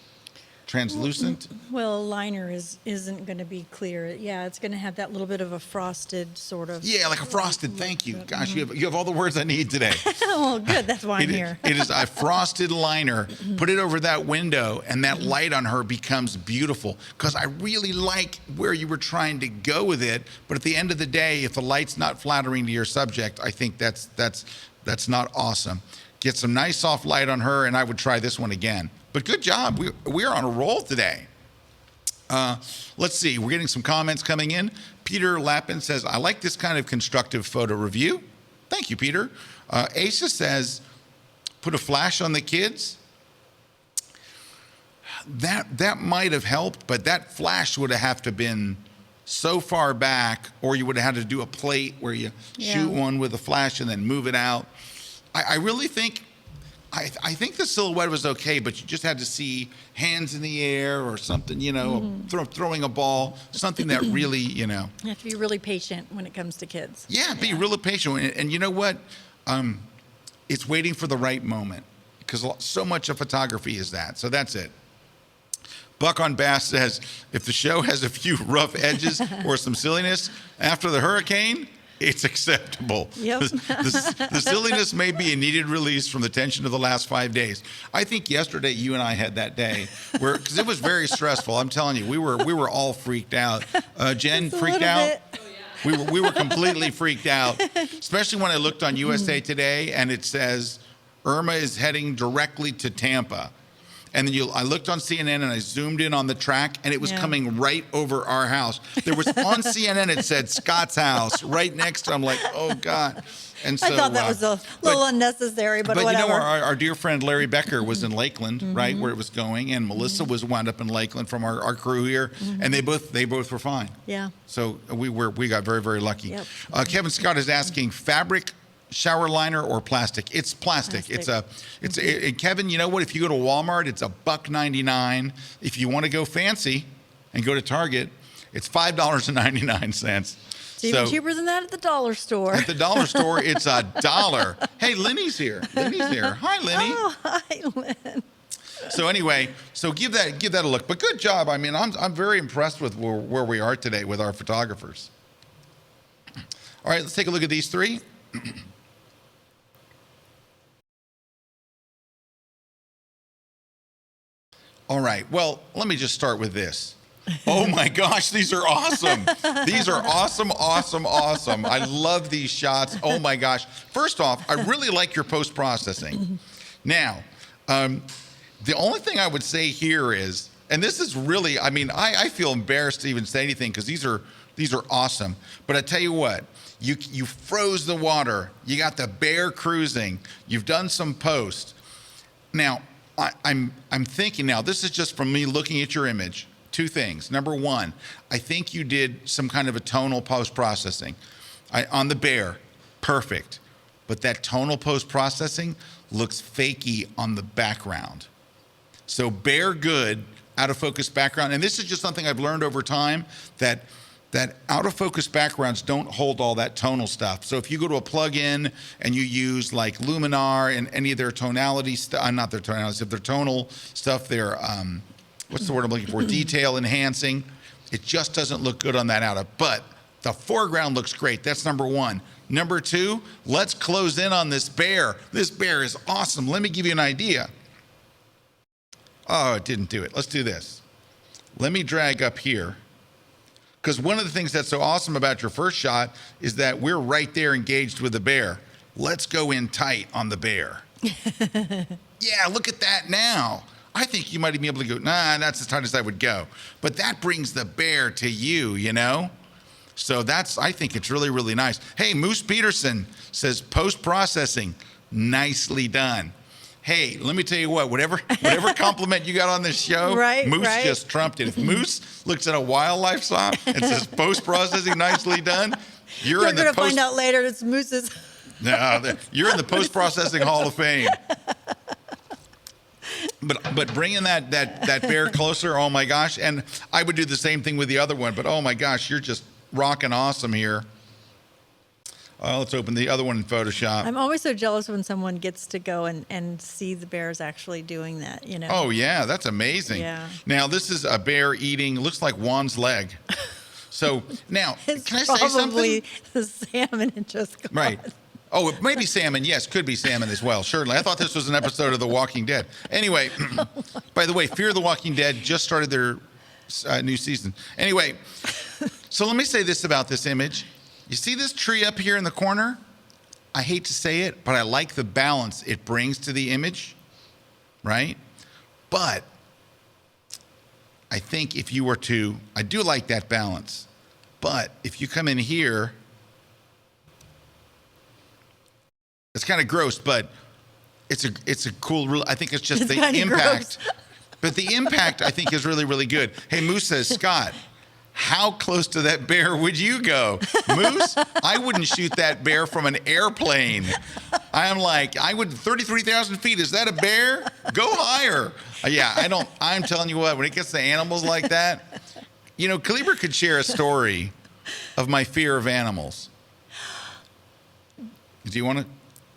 translucent. Well, liner isn't going to be clear. Yeah, it's going to have that little bit of a frosted sort of. Yeah, like a frosted. Thank you. Gosh, you have all the words I need today. Oh, good. That's why I'm here. It is a frosted liner. Put it over that window, and that light on her becomes beautiful. Because I really like where you were trying to go with it, but at the end of the day, if the light's not flattering to your subject, I think that's not awesome. Get some nice soft light on her, and I would try this one again. But good job. We're on a roll today. Let's see. We're getting some comments coming in. Peter Lappin says, I like this kind of constructive photo review. Thank you, Peter. Asa says, put a flash on the kids. That might have helped, but that flash would have to been so far back, or you would have had to do a plate where you shoot one with a flash and then move it out. I really think, I think the silhouette was okay, but you just had to see hands in the air or something, throwing a ball, something that really, You have to be really patient when it comes to kids. Yeah, be really patient. And you know what? It's waiting for the right moment, because so much of photography is that. So that's it. Buck on Bass says, if the show has a few rough edges or some silliness after the hurricane, it's acceptable. Yep. The silliness may be a needed release from the tension of the last 5 days. I think yesterday you and I had that day where, because it was very stressful. I'm telling you, we were all freaked out. Jen, freaked out. We were completely freaked out, especially when I looked on USA Today and it says Irma is heading directly to Tampa. And then I looked on CNN and I zoomed in on the track, and it was coming right over our house. There was on CNN, it said Scott's house right next to. I'm like, oh God. And so I thought that was a little unnecessary, but whatever. You know, our dear friend Larry Becker was in Lakeland, right where it was going, and Melissa was wound up in Lakeland from our crew here, and they both were fine. Yeah. So we got very, very lucky. Yep. Kevin Scott is asking, fabric shower liner or plastic? It's plastic. Kevin, you know what? If you go to Walmart, it's $1.99. If you want to go fancy and go to Target, it's $5.99. It's even cheaper than that at the dollar store. At the dollar store, it's $1. Hey, Lenny's here. Hi, Lenny. Oh, hi, Lynn. So anyway, give that a look. But good job. I mean, I'm very impressed with where we are today with our photographers. All right, let's take a look at these three. All right, well, let me just start with this. Oh my gosh, these are awesome. These are awesome. I love these shots. Oh my gosh. First off, I really like your post-processing. Now, the only thing I would say here is, and this is really, I mean, I feel embarrassed to even say anything because these are awesome. But I tell you what, you froze the water. You got the bear cruising. You've done some post. Now, I'm thinking now, this is just from me looking at your image. Two things. Number one, I think you did some kind of a tonal post-processing. On the bear, perfect. But that tonal post-processing looks fakey on the background. So bear good, out of focus background. And this is just something I've learned over time, that out of focus backgrounds don't hold all that tonal stuff. So if you go to a plugin and you use like Luminar and any of their tonality stuff, not their tonality, if their tonal stuff, their, what's the word I'm looking for? Detail enhancing. It just doesn't look good on that out of, but the foreground looks great. That's number one. Number two, let's close in on this bear. This bear is awesome. Let me give you an idea. Oh, it didn't do it. Let's do this. Let me drag up here. Because one of the things that's so awesome about your first shot is that we're right there engaged with the bear. Let's go in tight on the bear. Yeah, look at that now. I think you might even be able to go, nah, that's as tight as I would go. But that brings the bear to you, you know? So I think it's really, really nice. Hey, Moose Peterson says, post-processing, nicely done. Hey, let me tell you what, whatever compliment you got on this show, Moose just trumped it. If Moose looks at a wildlife shot and says post-processing nically done, you're in the going to find out later it's Moose's. No, you're in the post-processing Hall of Fame. But bringing that bear closer, oh my gosh, and I would do the same thing with the other one, but oh my gosh, you're just rocking awesome here. Let's open the other one in Photoshop. I'm always so jealous when someone gets to go and see the bears actually doing that, you know. Oh, yeah, that's amazing. Yeah. Now, this is a bear eating, looks like Juan's leg. So, now, It's can I say something? probably the salmon it just got. Right. Oh, it may be salmon. Yes, could be salmon as well. Certainly. I thought this was an episode of The Walking Dead. Anyway, by the way, Fear the Walking Dead just started their new season. Anyway, so let me say this about this image. You see this tree up here in the corner? I hate to say it, but I like the balance it brings to the image, right? But I think if you were to, I do like that balance, but if you come in here, it's kind of gross, but it's a cool, I think it's just It's the kinda impact. gross. But the impact, I think, is really, really good. Hey, Moose says, Scott, how close to that bear would you go? Moose, I wouldn't shoot that bear from an airplane. I'm like, 33,000 feet, is that a bear? Go higher. Yeah, I'm telling you what, when it gets to animals like that, you know, Kalebra could share a story of my fear of animals. Do you want to?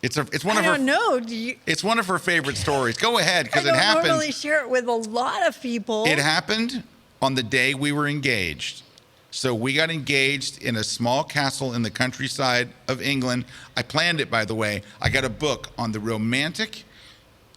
It's one of I her. don't know. It's one of her favorite stories. Go ahead, because I it don't happened. normally share it with a lot of people. It happened on the day we were engaged. So we got engaged in a small castle in the countryside of England. I planned it, by the way. I got a book on the romantic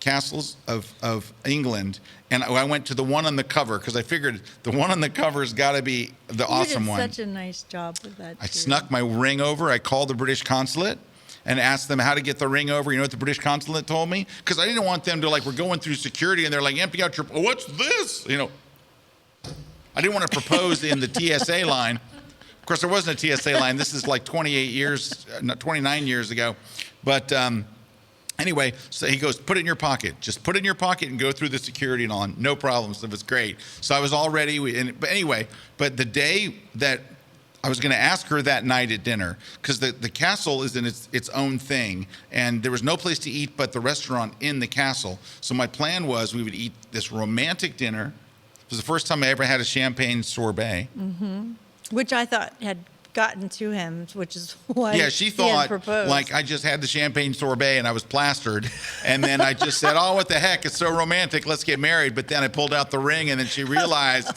castles of England, and I went to the one on the cover because I figured the one on the cover's got to be the awesome one. You did such a nice job with that. I too. snuck my ring over. I called the British consulate and asked them how to get the ring over. You know what the British consulate told me? Because I didn't want them to, like, we're going through security and they're like, empty out your, oh, what's this? You know, I didn't want to propose in the TSA line. Of course, there wasn't a TSA line. This is like 29 years ago. But anyway, so he goes, put it in your pocket. Just put it in your pocket and go through the security and on. No problem. So it was great. So I was all ready. But anyway, but the day that I was going to ask her that night at dinner, because the castle is in its own thing, and there was no place to eat but the restaurant in the castle. So my plan was we would eat this romantic dinner. It was the first time I ever had a champagne sorbet. Mm-hmm. Which I thought had gotten to him, which is why Yeah, she he had thought, proposed. like, I just had the champagne sorbet and I was plastered. And then I just said, oh, what the heck? It's so romantic. Let's get married. But then I pulled out the ring, and then she realized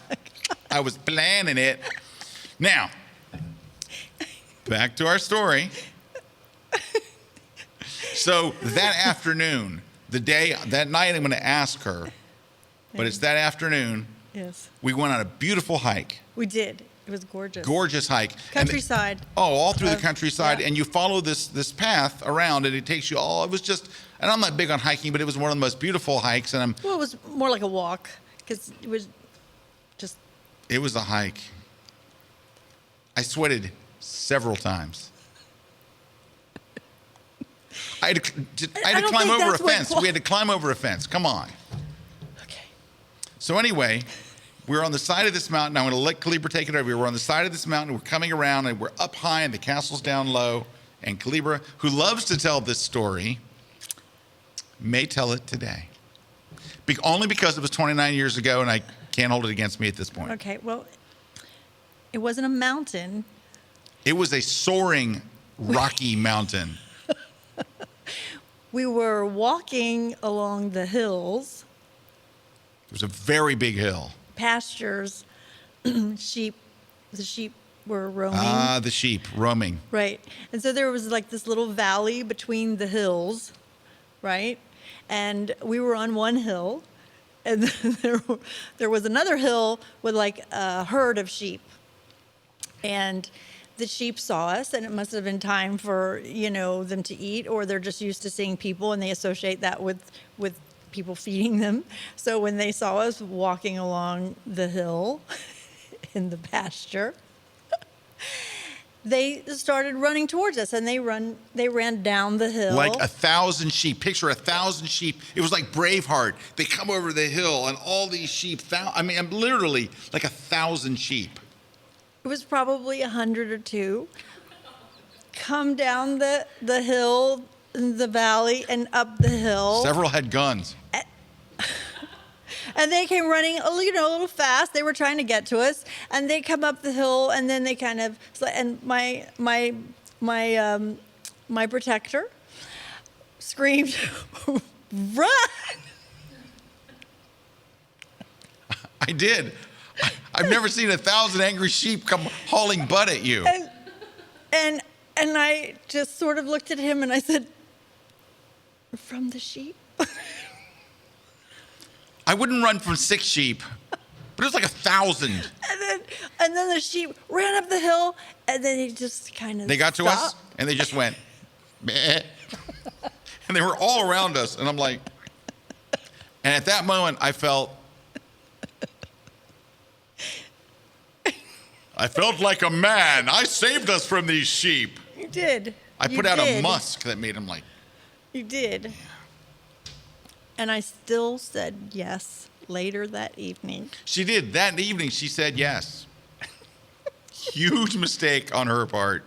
I was planning it. Now, back to our story. So that afternoon, that night I'm going to ask her, but it's that afternoon, Yes, we went on a beautiful hike. we did. It was gorgeous. Gorgeous hike. Countryside. All through the countryside. Yeah. And you follow this path around, and it takes you it was just, and I'm not big on hiking, but it was one of the most beautiful hikes. And Well, it was more like a walk because it was just. it was a hike. I sweated several times. I had to don't climb think over a that's what fence. We had to climb over a fence. Come on. Okay. So anyway, we're on the side of this mountain. I'm going to let Kalebra take it over. We're on the side of this mountain. We're coming around, and we're up high, and the castle's down low. And Kalebra, who loves to tell this story, may tell it today. Only because it was 29 years ago, and I can't hold it against me at this point. Okay. Well, it wasn't a mountain. It was a soaring, rocky mountain. We were walking along the hills, It was a very big hill. pastures, sheep. The sheep were roaming. Ah, the sheep roaming. Right. And so there was like this little valley between the hills, right? And we were on one hill, and then there was another hill with like a herd of sheep. And the sheep saw us, and it must have been time for, them to eat, or they're just used to seeing people and they associate that with people feeding them. So when they saw us walking along the hill in the pasture, they started running towards us, and they ran down the hill. Like 1,000 sheep. Picture 1,000 sheep. It was like Braveheart. They come over the hill, and all these sheep. I'm literally like 1,000 sheep. It was probably 100 or two. Come down the hill, the valley, and up the hill. Several had guns. And they came running, a little fast. They were trying to get to us, and they come up the hill, and then they kind of. And my my protector screamed, "Run!" I did. I've never seen 1,000 angry sheep come hauling butt at you. And I just sort of looked at him and I said, "From the sheep?" I wouldn't run from 6 sheep, but it was like 1,000. And then the sheep ran up the hill, and then he just kind of They got to us, and they just went, meh. And they were all around us, and I'm like, and at that moment, I felt like a man. I saved us from these sheep. You did. I put out a musk that made him like. You did. Yeah. And I still said yes later that evening. She did. That evening, she said yes. Huge mistake on her part.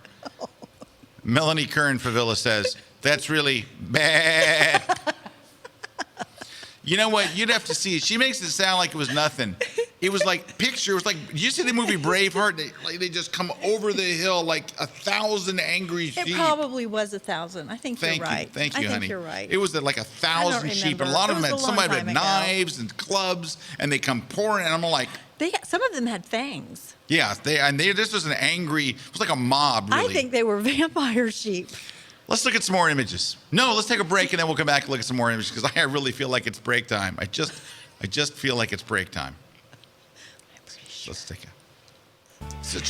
Melanie Kern Favilla says, that's really bad. You know what? You'd have to see it. She makes it sound like it was nothing. It was like picture. It was like, did you see the movie Braveheart? They just come over the hill like 1,000 angry sheep. It probably was 1,000. I think you're right. Thank you, honey. I think you're right. It was like 1,000 sheep. And a lot of them had, some had knives and clubs, and they come pouring. And I'm like, some of them had fangs. Yeah, this was an angry, it was like a mob, really. I think they were vampire sheep. Let's look at some more images. No, let's take a break, and then we'll come back and look at some more images, because I really feel like it's break time. I just feel like it's break time. Let's take a...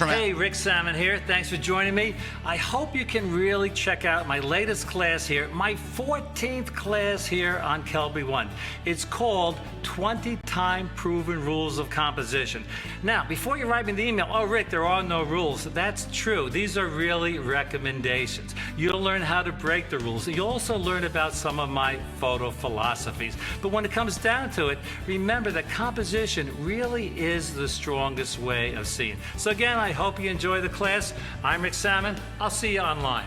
Hey, Rick Salmon here. Thanks for joining me. I hope you can really check out my latest class here, my 14th class here on Kelby One. It's called 20 Time Proven Rules of Composition. Now, before you write me the email, oh, Rick, there are no rules. That's true. These are really recommendations. You'll learn how to break the rules. You'll also learn about some of my photo philosophies. But when it comes down to it, remember that composition really is the strongest way of seeing. So again, I hope you enjoy the class. I'm Rick Salmon. I'll see you online.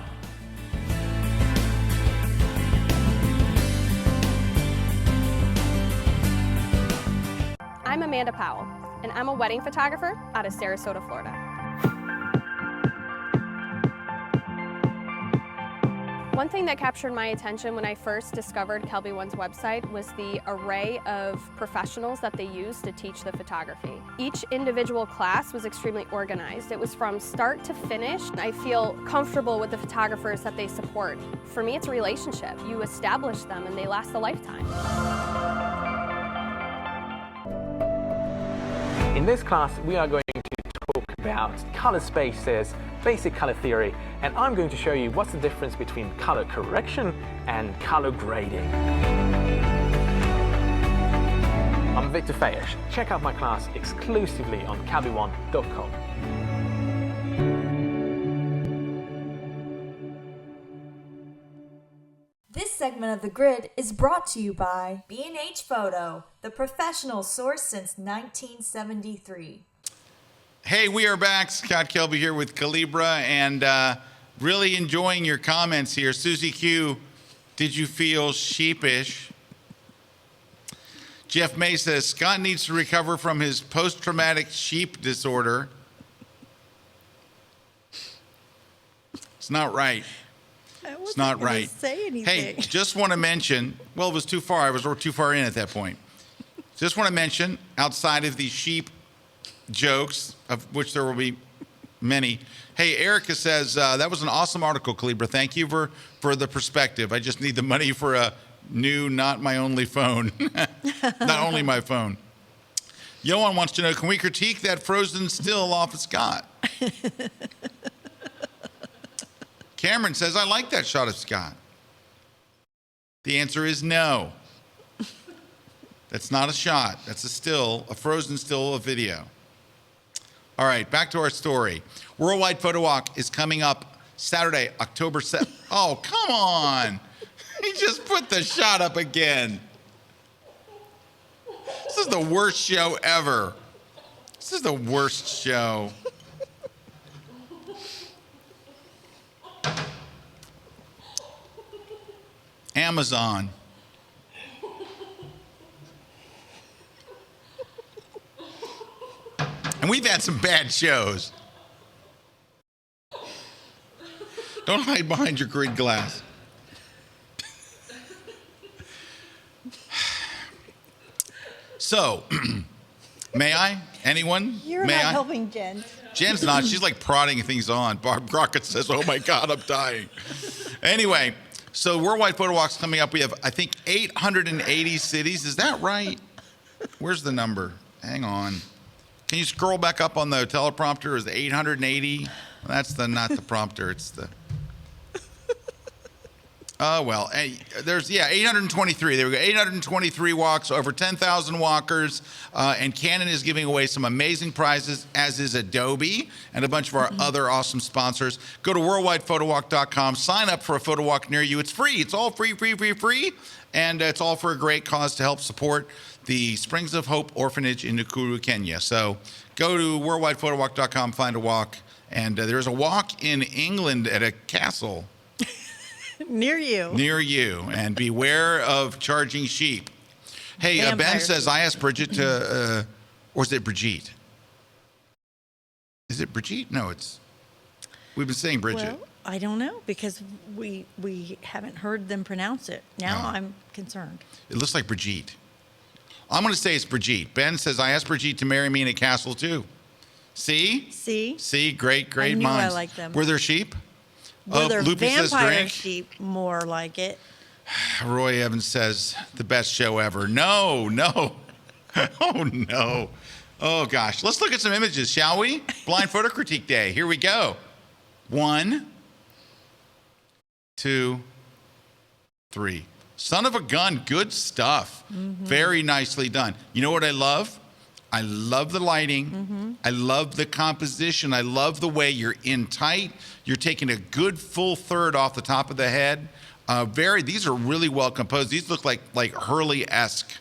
I'm Amanda Powell, and I'm a wedding photographer out of Sarasota, Florida. One thing that captured my attention when I first discovered Kelby One's website was the array of professionals that they use to teach the photography. Each individual class was extremely organized. It was from start to finish. I feel comfortable with the photographers that they support. For me, it's a relationship. You establish them and they last a lifetime. In this class, we are going to talk about color spaces, basic color theory, and I'm going to show you what's the difference between color correction and color grading. I'm Victor Fayesh. Check out my class exclusively on KelbyOne.com. This segment of The Grid is brought to you by B&H Photo, the professional source since 1973. Hey, we are back. Scott Kelby here with Kalebra, and really enjoying your comments here. Susie Q, did you feel sheepish? Jeff May says, Scott needs to recover from his post-traumatic sheep disorder. It's not right. It's not right. Say anything. Hey, just want to mention, well, it was too far. I was too far in at that point. Just want to mention, outside of the sheep jokes, of which there will be many. Hey, Erica says, that was an awesome article, Kalebra. Thank you for the perspective. I just need the money for a new, not my only phone. Not only my phone. Johan wants to know, can we critique that frozen still off of Scott? Cameron says, I like that shot of Scott. The answer is no. That's not a shot. That's a still, a frozen still of video. All right, back to our story. Worldwide Photo Walk is coming up Saturday, October 7th. Oh, come on. He just put the shot up again. This is the worst show ever. This is the worst show. Amazon. And we've had some bad shows. Don't hide behind your grid glass. So, may I? Anyone? You're may not I? helping Jen. Jen's not. She's like prodding things on. Barb Crockett says, "Oh my God, I'm dying." Anyway, so Worldwide Photo Walk's coming up. We have, I think, 880 cities. Is that right? Where's the number? Hang on. Can you scroll back up on the teleprompter? Is it 880? That's not the prompter. It's the. Oh, well, hey, there's, 823. There we go. 823 walks, over 10,000 walkers. And Canon is giving away some amazing prizes, as is Adobe and a bunch of our other awesome sponsors. Go to worldwidephodowalk.com. Sign up for a photo walk near you. It's free. It's all free. And it's all for a great cause to help support the Springs of Hope Orphanage in Nakuru, Kenya. So go to worldwidephodowalk.com, find a walk. And there's a walk in England at a castle. Near you. And beware of charging sheep. Hey, Ben says, I asked Bridget to, or is it Brigitte? Is it Brigitte? No, we've been saying Bridget. Well, I don't know, because we haven't heard them pronounce it. Now I'm concerned. It looks like Brigitte. I'm going to say it's Brigitte. Ben says, I asked Brigitte to marry me in a castle too. See? Great I knew minds. I liked them. Were there sheep? Were there Loopy says vampire drink. sheep? More like it. Roy Evans says, the best show ever. No. Oh, no. Oh, gosh. Let's look at some images, shall we? Blind Photo Critique Day. Here we go. 1, 2, 3. Son of a gun. Good stuff. Very nicely done. You know what I love? I love the lighting. I love the composition. I love the way you're in tight. You're taking a good full third off the top of the head. These are really well composed. These look like Hurley-esque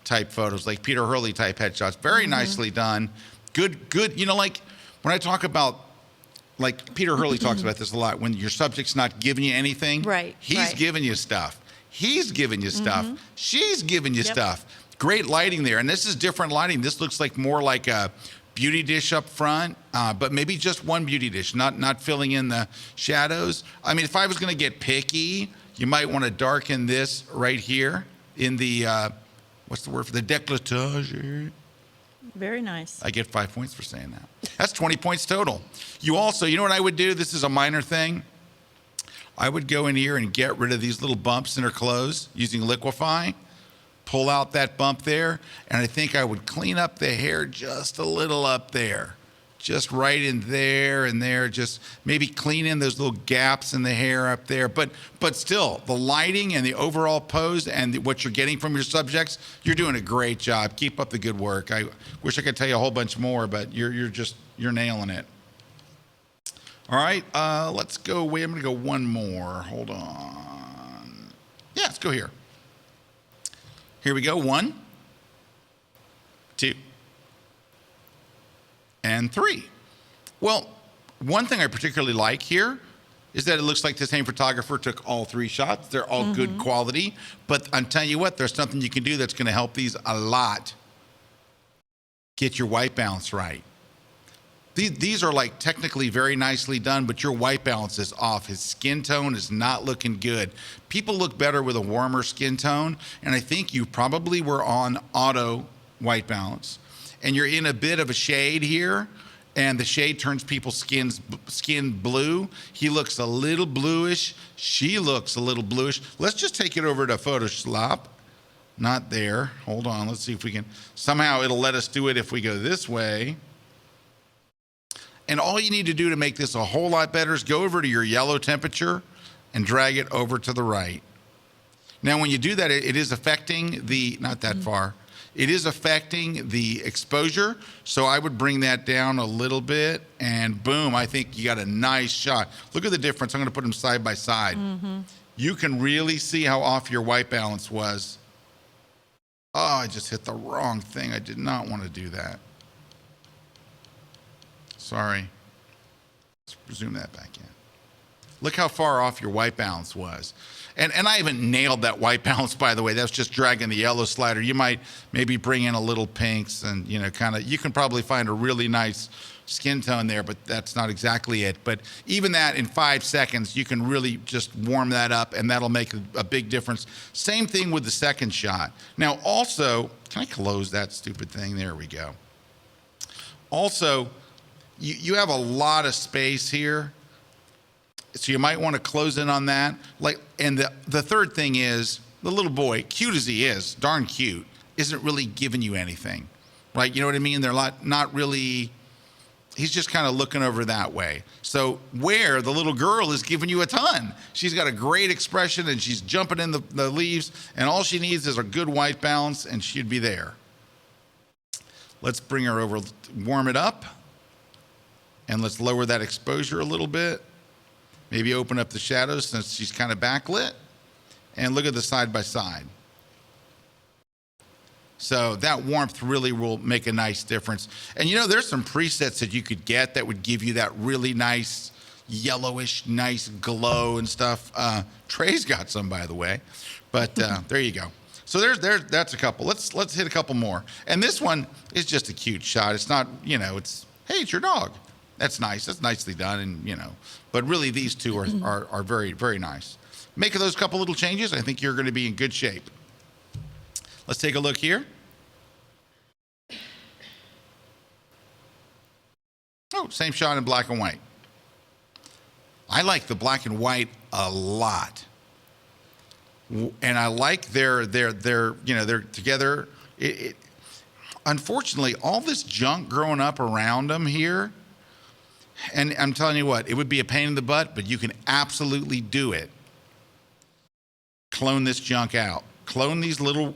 type photos, like Peter Hurley type headshots. Very nicely done. Good. You know, like when I talk about, like Peter Hurley talks about this a lot, when your subject's not giving you anything, he's giving you stuff. He's giving you stuff. She's giving you stuff. Great lighting there. And this is different lighting. This looks like more like a beauty dish up front, but maybe just one beauty dish, not filling in the shadows. I mean, if I was going to get picky, you might want to darken this right here in the, what's the word for the décolletage area? Very nice. I get 5 points for saying that. That's 20 points total. You know what I would do? This is a minor thing. I would go in here and get rid of these little bumps in her clothes using Liquify. Pull out that bump there, and I think I would clean up the hair just a little up there. Just right in there and there, just maybe clean in those little gaps in the hair up there. But still, the lighting and the overall pose and what you're getting from your subjects, you're doing a great job. Keep up the good work. I wish I could tell you a whole bunch more, but you're nailing it. All right, let's go. Wait, I'm going to go one more. Hold on. Yeah, let's go here. Here we go. 1, 2, and 3. Well, one thing I particularly like here is that it looks like the same photographer took all 3 shots. They're all good quality. But I'm telling you what, there's something you can do that's going to help these a lot. Get your white balance right. These are like technically very nicely done, but your white balance is off. His skin tone is not looking good. People look better with a warmer skin tone, and I think you probably were on auto white balance, and you're in a bit of a shade here, and the shade turns people's skin blue. He looks a little bluish. She looks a little bluish. Let's just take it over to Photoshop. Not there. Hold on. Let's see if we can. Somehow it'll let us do it if we go this way. And all you need to do to make this a whole lot better is go over to your yellow temperature and drag it over to the right. Now, when you do that, it is affecting the, not that far, it is affecting the exposure. So I would bring that down a little bit, and boom, I think you got a nice shot. Look at the difference. I'm going to put them side by side. You can really see how off your white balance was. Oh, I just hit the wrong thing. I did not want to do that. Sorry. Let's resume that back in. Look how far off your white balance was. And I haven't nailed that white balance, by the way. That's just dragging the yellow slider. You might maybe bring in a little pinks and, you can probably find a really nice skin tone there, but that's not exactly it. But even that in 5 seconds, you can really just warm that up, and that'll make a big difference. Same thing with the second shot. Now, also, can I close that stupid thing? There we go. Also, you have a lot of space here, so you might want to close in on that. And the third thing is, the little boy, cute as he is, darn cute, isn't really giving you anything, right? You know what I mean? They're not really. He's just kind of looking over that way. So where the little girl is giving you a ton. She's got a great expression, and she's jumping in the leaves, and all she needs is a good white balance, and she'd be there. Let's bring her over, warm it up, and let's lower that exposure a little bit. Maybe open up the shadows since she's kind of backlit, and look at the side by side. So that warmth really will make a nice difference. And there's some presets that you could get that would give you that really nice yellowish, nice glow and stuff. Trey's got some, by the way, but there you go. So that's a couple. Let's hit a couple more. And this one is just a cute shot. It's not, it's, hey, it's your dog. That's nice. That's nicely done. And, but really these two are very, very nice. Make those couple little changes. I think you're going to be in good shape. Let's take a look here. Oh, same shot in black and white. I like the black and white a lot. And I like they're together. Unfortunately, all this junk growing up around them here, and I'm telling you what, it would be a pain in the butt, but you can absolutely do it. Clone this junk out. Clone these little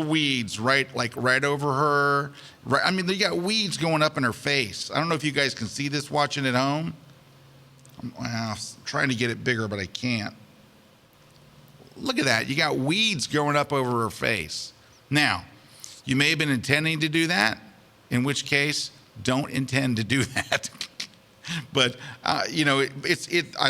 weeds right over her. Right, I mean, they got weeds going up in her face. I don't know if you guys can see this watching at home. I'm trying to get it bigger, but I can't. Look at that. You got weeds growing up over her face. Now, you may have been intending to do that, in which case, don't intend to do that. But, I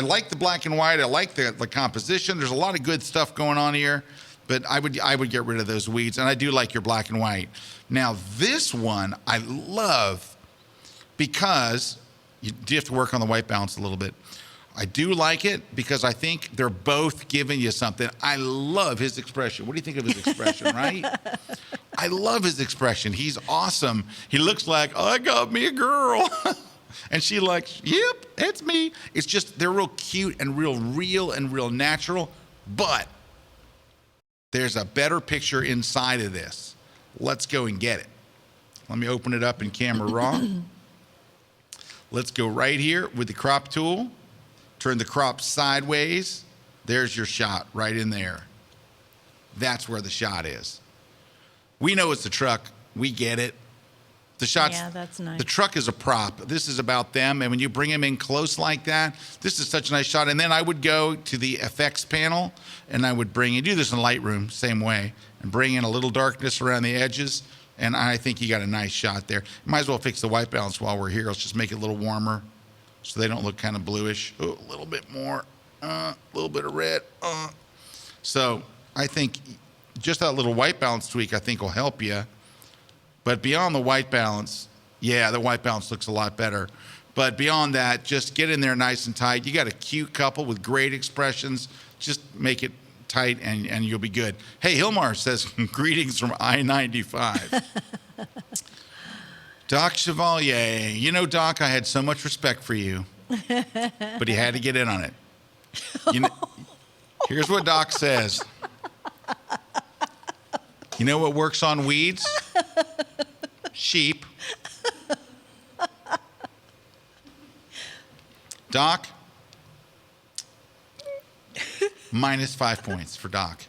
like the black and white. I like the composition. There's a lot of good stuff going on here. But I would get rid of those weeds, and I do like your black and white. Now this one I love because you do have to work on the white balance a little bit. I do like it because I think they're both giving you something. I love his expression. What do you think of his expression, right? I love his expression. He's awesome. He looks like, I got me a girl. And she like, yep, it's me. It's just, they're real cute and real and real natural, but there's a better picture inside of this. Let's go and get it. Let me open it up in camera raw. Let's go right here with the crop tool. Turn the crop sideways. There's your shot right in there. That's where the shot is. We know it's the truck. We get it. The shots, yeah, that's nice. The truck is a prop. This is about them. And when you bring them in close like that, this is such a nice shot. And then I would go to the effects panel and I would do this in Lightroom, same way, and bring in a little darkness around the edges. And I think you got a nice shot there. Might as well fix the white balance while we're here. Let's just make it a little warmer so they don't look kind of bluish. Oh, a little bit more, a little bit of red. So I think just that little white balance tweak I think will help you. But beyond the white balance, yeah, the white balance looks a lot better. But beyond that, just get in there nice and tight. You got a cute couple with great expressions. Just make it tight and you'll be good. Hey, Hilmar says, greetings from I-95. Doc Chevalier. You know, Doc, I had so much respect for you, but he had to get in on it. Here's what Doc says. You know what works on weeds? Sheep. Doc, -5 points for Doc.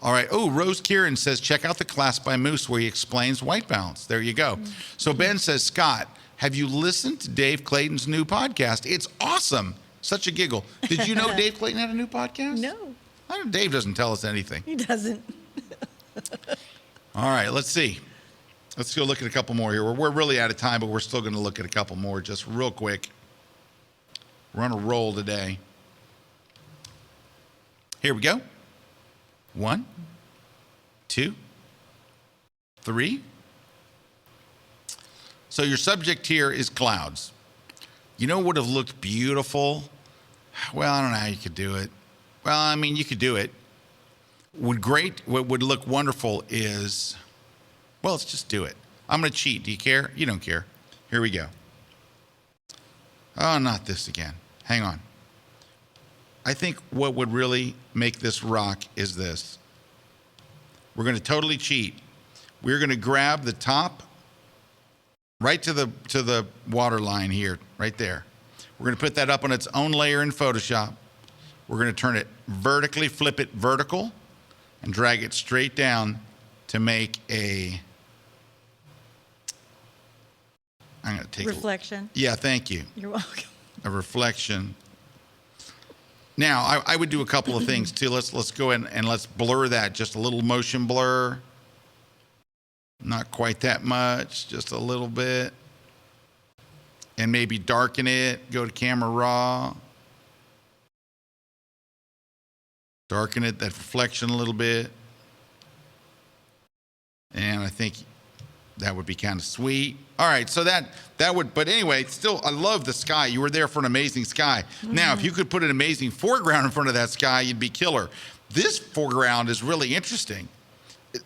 All right. Oh, Rose Kieran says, check out the class by Moose where he explains white balance. There you go. So Ben says, Scott, have you listened to Dave Clayton's new podcast? It's awesome. Such a giggle. Did you know Dave Clayton had a new podcast? No. Dave doesn't tell us anything. He doesn't. All right, let's see. Let's go look at a couple more here. We're really out of time, but we're still going to look at a couple more just real quick. We're on a roll today. Here we go. 1, 2, 3. So your subject here is clouds. You know what would have looked beautiful? Well, I don't know how you could do it. Well, I mean, you could do it. What would look wonderful is, well, let's just do it. I'm going to cheat. Do you care? You don't care. Here we go. Oh, not this again. Hang on. I think what would really make this rock is this. We're going to totally cheat. We're going to grab the top right to the water line here, right there. We're going to put that up on its own layer in Photoshop. We're going to turn it vertically, flip it vertical, and drag it straight down to make a, I'm going to take Reflection. Yeah, thank you. You're welcome. A reflection. Now, I would do a couple of things too. Let's go ahead and let's blur that, just a little motion blur. Not quite that much, just a little bit. And maybe darken it, go to camera raw. Darken it, that reflection a little bit. And I think that would be kind of sweet. All right, so that would, but anyway, still, I love the sky. You were there for an amazing sky. Now, if you could put an amazing foreground in front of that sky, you'd be killer. This foreground is really interesting.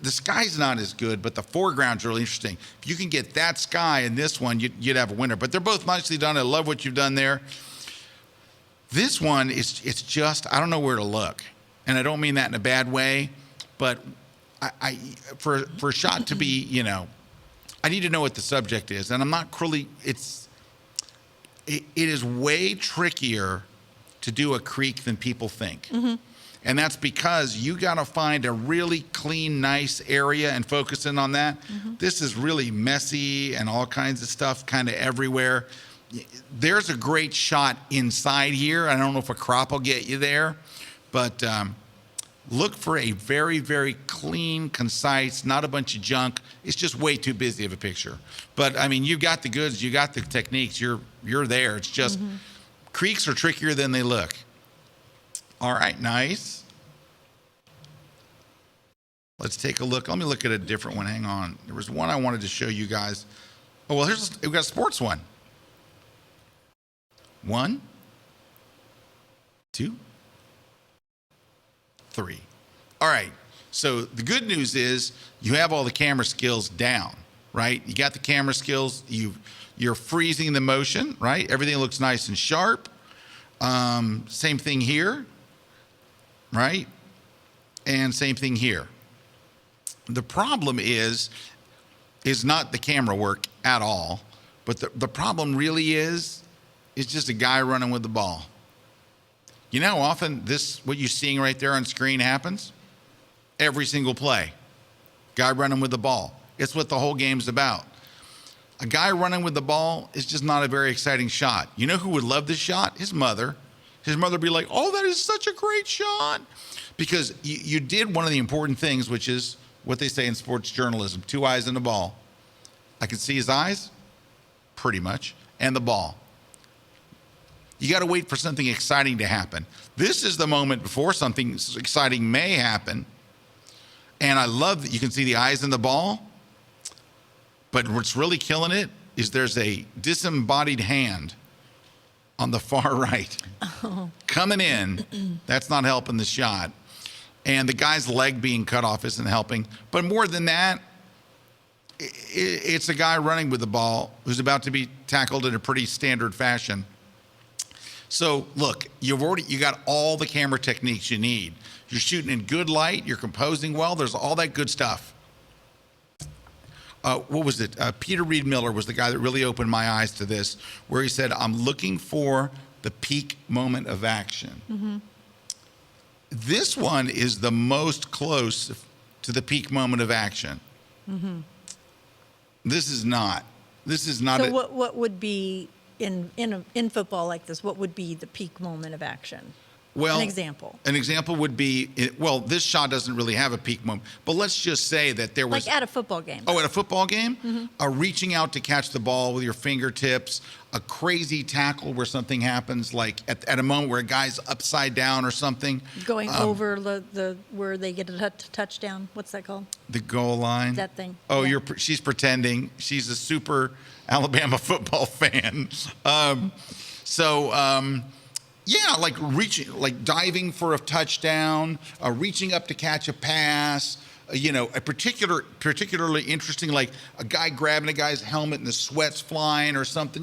The sky's not as good, but the foreground's really interesting. If you can get that sky and this one, you'd have a winner. But they're both nicely done. I love what you've done there. This one it's just, I don't know where to look. And I don't mean that in a bad way, but for a shot to be, you know, I need to know what the subject is. And I'm not really, it is way trickier to do a creek than people think. And that's because you got to find a really clean, nice area and focus in on that. This is really messy and all kinds of stuff kind of everywhere. There's a great shot inside here. I don't know if a crop will get you there, but look for a very, very clean, concise, not a bunch of junk. It's just way too busy of a picture. But I mean, you got the goods, you got the techniques, you're there. It's just creeks are trickier than they look. All right, nice. Let's take a look. Let me look at a different one. Hang on. There was one I wanted to show you guys. Oh, well, we've got a sports one. 1, 2, 3. All right. So the good news is you have all the camera skills down, right? You got the camera skills. You're freezing the motion, right? Everything looks nice and sharp. Same thing here, right? And same thing here. The problem is not the camera work at all, but the problem really is just a guy running with the ball. You know, often what you're seeing right there on screen happens every single play. Guy running with the ball. It's what the whole game's about. A guy running with the ball is just not a very exciting shot. You know who would love this shot? His mother. His mother would be like, oh, that is such a great shot. Because you did one of the important things, which is what they say in sports journalism, 2 eyes and a ball. I can see his eyes, pretty much, and the ball. You got to wait for something exciting to happen. This is the moment before something exciting may happen. And I love that you can see the eyes and the ball. But what's really killing it is there's a disembodied hand on the far right coming in. That's not helping the shot. And the guy's leg being cut off isn't helping. But more than that, it's a guy running with the ball who's about to be tackled in a pretty standard fashion. So look, you got all the camera techniques you need. You're shooting in good light. You're composing well. There's all that good stuff. What was it? Peter Reed Miller was the guy that really opened my eyes to this, where he said, I'm looking for the peak moment of action. This one is the most close to the peak moment of action. This is not. So what would be in football like this? What would be the peak moment of action? Well, An example. An example would be, well, this shot doesn't really have a peak moment, but let's just say that there was. Like at a football game. Oh, at a football game? Reaching out to catch the ball with your fingertips, a crazy tackle where something happens, like at a moment where a guy's upside down or something. Going over the where they get a touchdown. What's that called? The goal line. That thing. Oh, Yeah. she's pretending. She's a super Alabama football fan. Yeah, like reaching, like diving for a touchdown, reaching up to catch a pass. A particularly interesting, like a guy grabbing a guy's helmet and the sweat's flying or something.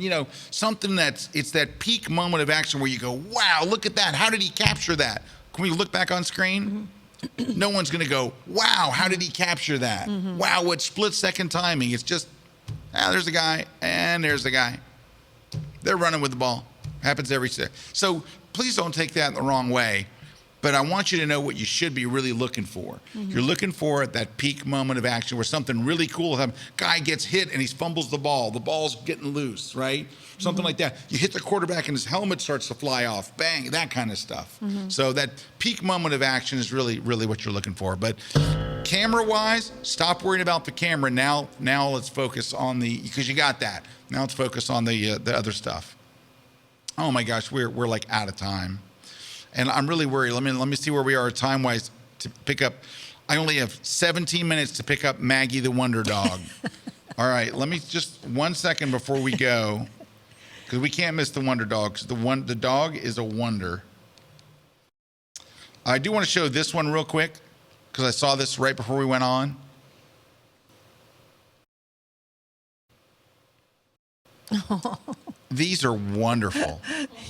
Something it's that peak moment of action where you go, wow, look at that. How did he capture that? Can we look back on screen? No one's going to go, wow, how did he capture that? Wow, what split-second timing. It's just, there's a guy and there's a guy. They're running with the ball. Happens every second. So please don't take that in the wrong way. But I want you to know what you should be really looking for. You're looking for that peak moment of action where something really cool happens. Guy gets hit and he fumbles the ball. The ball's getting loose, right? Something like that. You hit the quarterback and his helmet starts to fly off. Bang, that kind of stuff. So that peak moment of action is really, really what you're looking for. But camera-wise, stop worrying about the camera. Now let's focus on because you got that. Now let's focus on the other stuff. Oh my gosh, we're like out of time. And I'm really worried. Let me see where we are time-wise to pick up. I only have 17 minutes to pick up Maggie the Wonder Dog. All right, let me just 1 second before we go, because we can't miss the Wonder Dog, because the dog is a wonder. I do want to show this one real quick, because I saw this right before we went on. These are wonderful.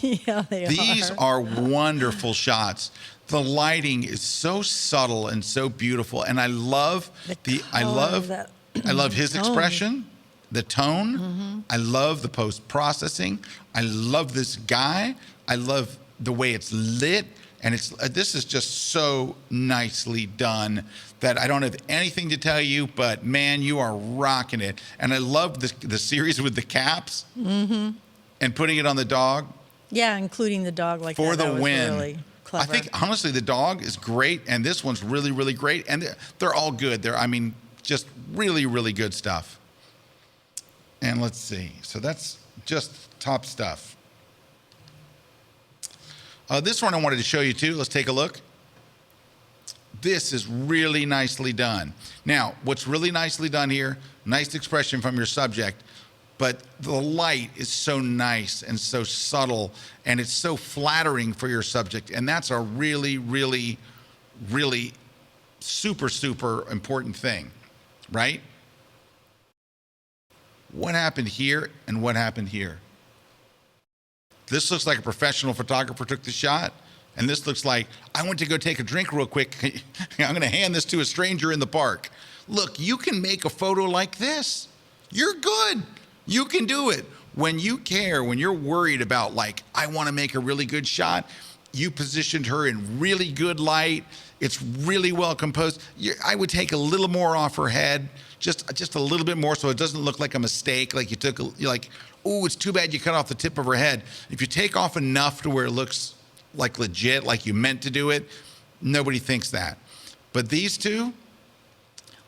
Yeah, they These are wonderful shots. The lighting is so subtle and so beautiful, and I love I love his tone. Expression, the tone. I love the post-processing. I love this guy. I love the way it's lit, and this is just so nicely done that I don't have anything to tell you, but man, you are rocking it. And I love the series with the caps and putting it on the dog. Yeah, including the dog like for that. the That was win. really clever. I think honestly the dog is great, and this one's really, really great, and they're all good. Just really, really good stuff. And let's see. So that's just top stuff. This one I wanted to show you too. Let's take a look. This is really nicely done. Now, what's really nicely done here, nice expression from your subject, but the light is so nice and so subtle, and it's so flattering for your subject, and that's a really, really, really super, super important thing, right? What happened here and what happened here? This looks like a professional photographer took the shot, and this looks like, I went to go take a drink real quick. I'm going to hand this to a stranger in the park. Look, you can make a photo like this. You're good. You can do it. When you care, when you're worried about, like, I want to make a really good shot, you positioned her in really good light. It's really well composed. I would take a little more off her head, just a little bit more, so it doesn't look like a mistake. Like you're like, ooh, it's too bad you cut off the tip of her head. If you take off enough to where it looks like legit, like you meant to do it, nobody thinks that. But these two,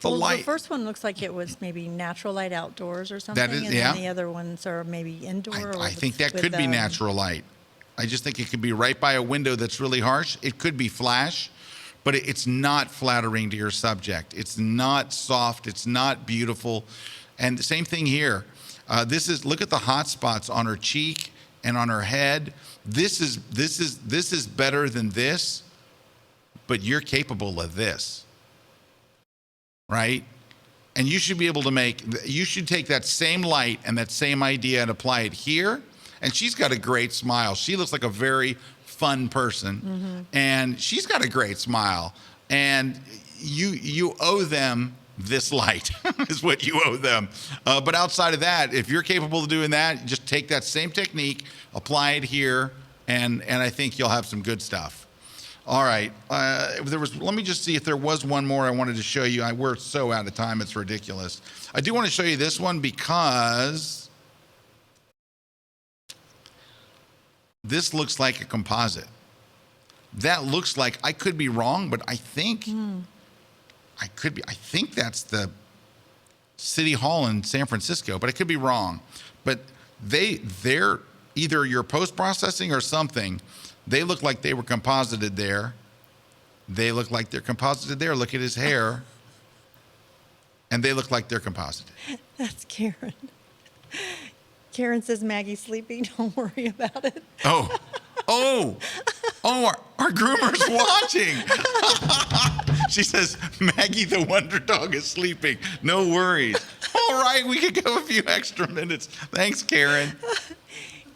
the first one looks like it was maybe natural light outdoors or something, and yeah. then the other ones are maybe indoor. I think that could be natural light. I just think it could be right by a window that's really harsh. It could be flash, but it's not flattering to your subject. It's not soft. It's not beautiful. And the same thing here. Look at the hot spots on her cheek and on her head. This is better than this, but you're capable of this, right? And you should be able to you should take that same light and that same idea and apply it here. And she's got a great smile. She looks like a very fun person, and she's got a great smile. And you owe them this light is what you owe them. But outside of that, if you're capable of doing that, just take that same technique, apply it here, and I think you'll have some good stuff. All right. Let me just see if there was one more I wanted to show you. We're so out of time, it's ridiculous. I do want to show you this one because this looks like a composite. that looks like, I could be wrong, but I think I think that's the City Hall in San Francisco, but I could be wrong. But they're either your post-processing or something. They look like they were composited there. They look like they're composited there. Look at his hair. And they look like they're composited. That's Karen. Karen says Maggie's sleeping. Don't worry about it. Oh, our groomer's watching. She says, Maggie the Wonder Dog is sleeping. No worries. All right, we could go a few extra minutes. Thanks, Karen.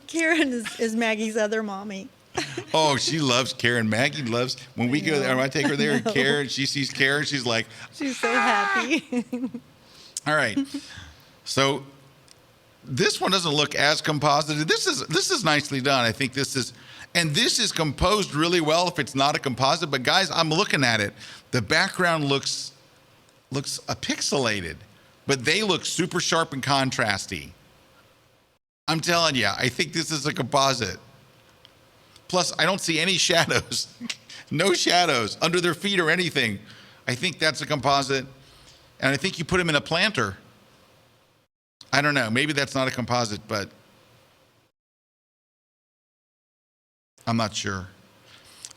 Karen is Maggie's other mommy. Oh, she loves Karen. Maggie loves, when we go there, when I take her there, and Karen, she sees Karen, she's like, She's so happy. all right. So this one doesn't look as composited. This is nicely done. I think this is composed really well if it's not a composite. But guys, I'm looking at it. The background looks pixelated, but they look super sharp and contrasty. I'm telling you, I think this is a composite. Plus, I don't see any shadows. No shadows under their feet or anything. I think that's a composite. And I think you put them in a planter. I don't know. Maybe that's not a composite, but I'm not sure.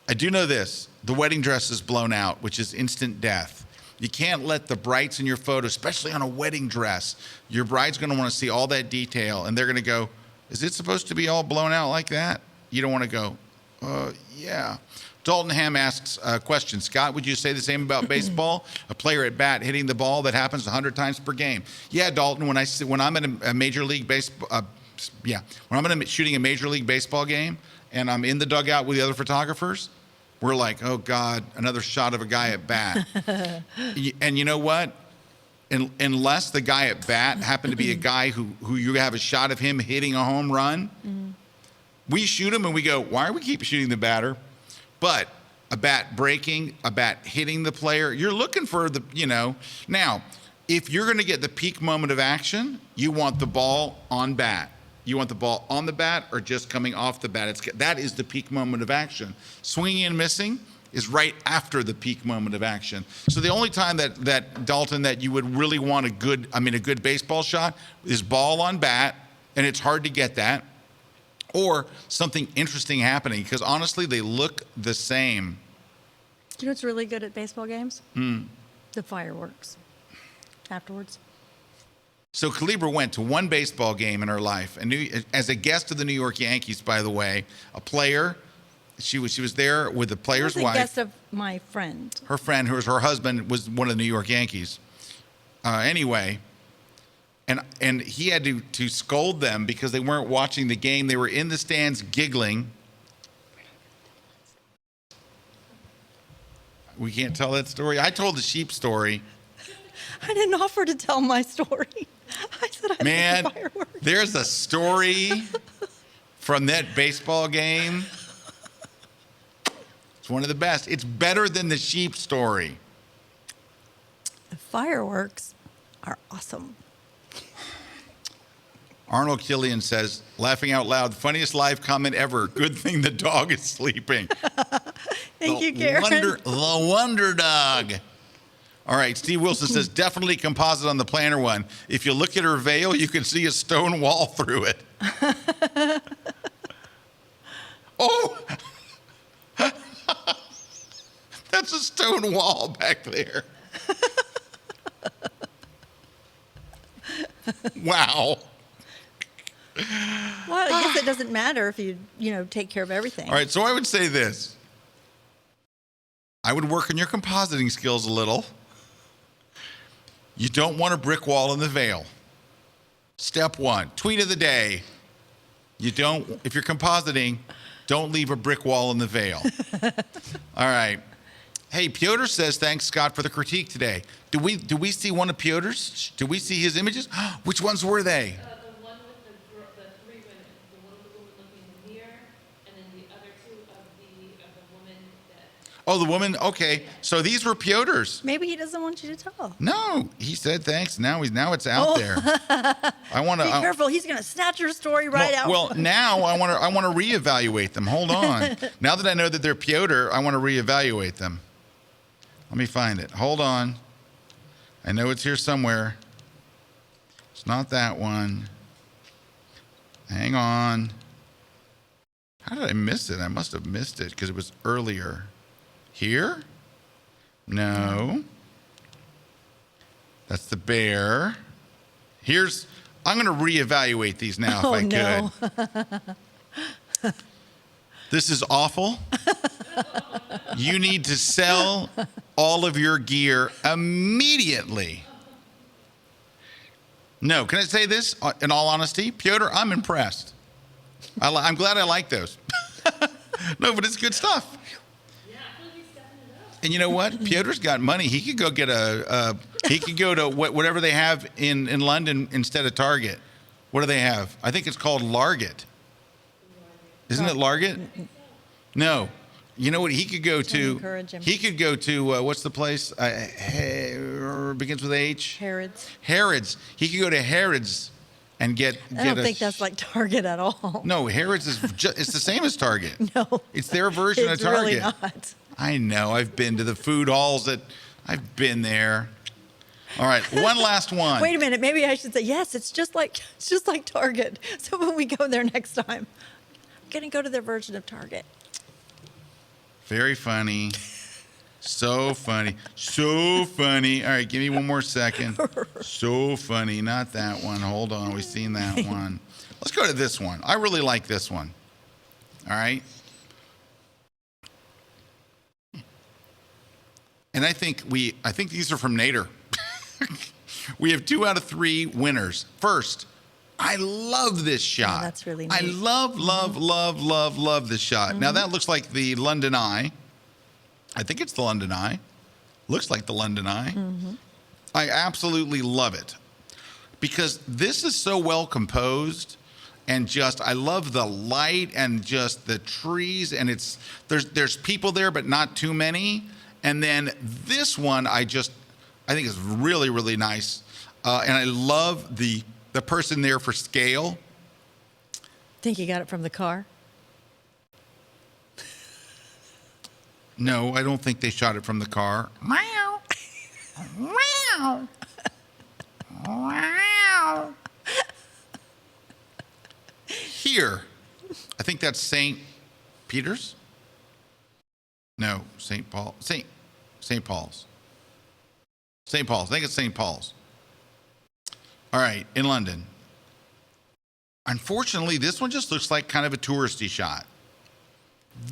I do know this. The wedding dress is blown out, which is instant death. You can't let the brights in your photo, especially on a wedding dress. Your bride's going to want to see all that detail, and they're going to go, is it supposed to be all blown out like that? You don't want to go, yeah. Dalton Ham asks a question. Scott, would you say the same about baseball? A player at bat hitting the ball that happens 100 times per game. Yeah, Dalton, when I'm in a major league baseball, when I'm shooting a major league baseball game and I'm in the dugout with the other photographers, we're like, oh God, another shot of a guy at bat. And you know what? Unless the guy at bat happened to be a guy who you have a shot of him hitting a home run, we shoot him and we go, why are we keep shooting the batter? But a bat breaking, a bat hitting the player, you're looking for Now, if you're going to get the peak moment of action, you want the ball on bat. You want the ball on the bat or just coming off the bat. That is the peak moment of action. Swinging and missing is right after the peak moment of action. So the only time that Dalton, that you would really want a good baseball shot is ball on bat, and it's hard to get that, or something interesting happening, because honestly, they look the same. Do you know what's really good at baseball games? The fireworks afterwards. So Kalebra went to one baseball game in her life, and as a guest of the New York Yankees, by the way, a player. She was there with the player's wife. A guest of my friend. Her friend, who was her husband, was one of the New York Yankees. Anyway, and he had to scold them because they weren't watching the game. They were in the stands giggling. We can't tell that story. I told the sheep story. I didn't offer to tell my story. I said I Man, like fireworks. There's a story from that baseball game. It's one of the best. It's better than the sheep story. The fireworks are awesome. Arnold Killian says, laughing out loud, funniest live comment ever. Good thing the dog is sleeping. Thank you, Karen. The Wonder Dog. All right, Steve Wilson says, definitely composite on the planner one. If you look at her veil, you can see a stone wall through it. Oh! That's a stone wall back there. Wow. Well, I guess it doesn't matter if you take care of everything. All right, so I would say this. I would work on your compositing skills a little. You don't want a brick wall in the veil. Step one, tweet of the day. If you're compositing, don't leave a brick wall in the veil. All right. Hey, Piotr says, thanks, Scott, for the critique today. Do we see one of Piotr's? Do we see his images? Which ones were they? The one with the three women. The one with the woman looking in the mirror, and then the other two of the woman that... Oh, the woman. Okay, so these were Piotr's. Maybe he doesn't want you to tell. No, he said thanks. Now it's out there. I want to Be careful. He's going to snatch your story right out. Well, now I want to reevaluate them. Hold on. Now that I know that they're Piotr, I want to reevaluate them. Let me find it. Hold on. I know it's here somewhere. It's not that one. Hang on. How did I miss it? I must have missed it because it was earlier. Here? No. That's the bear. I'm going to reevaluate these now if I could. This is awful. You need to sell all of your gear immediately. No, can I say this in all honesty? Piotr, I'm impressed. I'm glad I like those. No, but it's good stuff. And you know what? Piotr's got money. He could go get he could go to whatever they have in London instead of Target. What do they have? I think it's called Larget. Isn't it Larget? No. You know what? He could go to. Encourage him. He could go to what's the place? Begins with H. Harrods. Harrods. He could go to Harrods and get. I don't think that's like Target at all. No, Harrods is it's the same as Target. No. It's their version of Target. It's really not. I know. I've been to the food halls I've been there. All right, one last one. Wait a minute. Maybe I should say yes. It's just like Target. So when we go there next time, I'm gonna go to their version of Target. Very funny. So funny. So funny. All right, give me one more second. So funny. Not that one. Hold on. We've seen that one. Let's go to this one. I really like this one. All right. And I think these are from Nader. We have 2 out of 3 winners. First, I love this shot. Oh, that's really nice. I love this shot. Now that looks like the London Eye. I think it's the London Eye. Looks like the London Eye. I absolutely love it because this is so well composed, and just I love the light and just the trees, and there's people there but not too many. And then this one I think is really, really nice, and I love the person there for scale. Think you got it from the car? No, I don't think they shot it from the car. Meow. Meow. Meow. Here, I think that's St. Peter's. No, St. Paul's. I think it's St. Paul's. All right, in London. Unfortunately, this one just looks like kind of a touristy shot.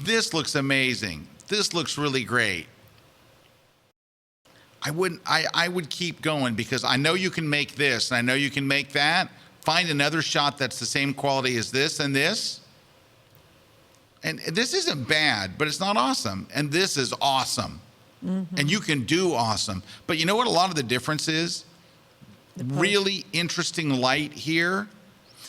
This looks amazing. This looks really great. I would keep going because I know you can make this and I know you can make that. Find another shot that's the same quality as this and this. And this isn't bad, but it's not awesome. And this is awesome. And you can do awesome. But you know what a lot of the difference is? Really interesting light here.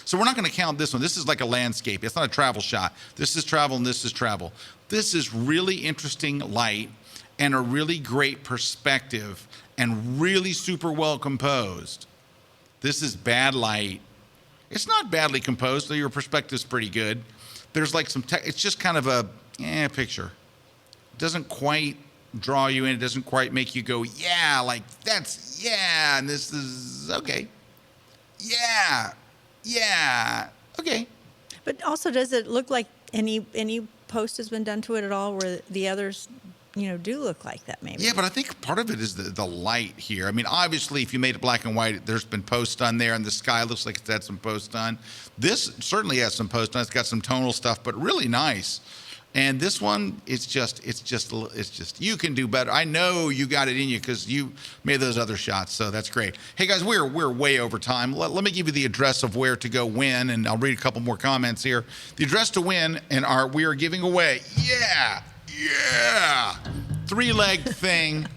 So we're not going to count this one. This is like a landscape. It's not a travel shot. This is travel and this is travel. This is really interesting light and a really great perspective and really super well composed. This is bad light. It's not badly composed, though your perspective's pretty good. There's like it's just kind of a picture. It doesn't quite draw you in. It doesn't quite make you go, yeah, like that's, yeah, and this is, okay. Yeah, okay. But also, does it look like any post has been done to it at all where the others, do look like that maybe? Yeah, but I think part of it is the light here. I mean, obviously, if you made it black and white, there's been posts done there, and the sky looks like it's had some posts done. This certainly has some posts done. It's got some tonal stuff, but really nice. And this one, it's just, you can do better. I know you got it in you because you made those other shots, so that's great. Hey guys, we're way over time. Let me give you the address of where to go win, and I'll read a couple more comments here. The address to win, and we are giving away, three-legged thing.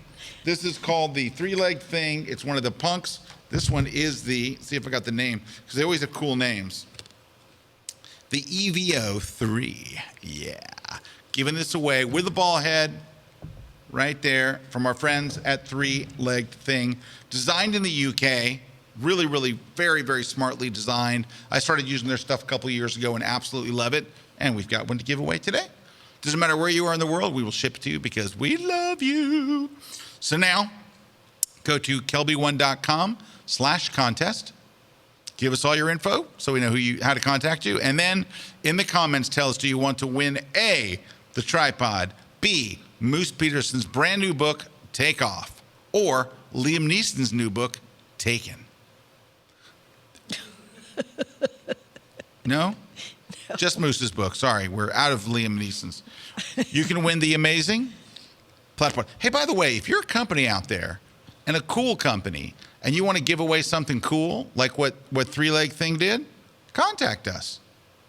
This is called the three-legged thing. It's one of the punks. This one is see if I got the name, because they always have cool names. The EVO 3, giving this away with a ball head, right there from our friends at Three Legged Thing. Designed in the UK. Really, really very, very smartly designed. I started using their stuff a couple of years ago and absolutely love it. And we've got one to give away today. Doesn't matter where you are in the world, we will ship it to you because we love you. So now, go to KelbyOne.com/contest. Give us all your info so we know how to contact you. And then in the comments, tell us, do you want to win A, the tripod, B, Moose Peterson's brand new book, Take Off, or Liam Neeson's new book, Taken? No? Just Moose's book. Sorry, we're out of Liam Neeson's. You can win the amazing platform. Hey, by the way, if you're a company out there and a cool company and you want to give away something cool like what Three Leg Thing did, contact us.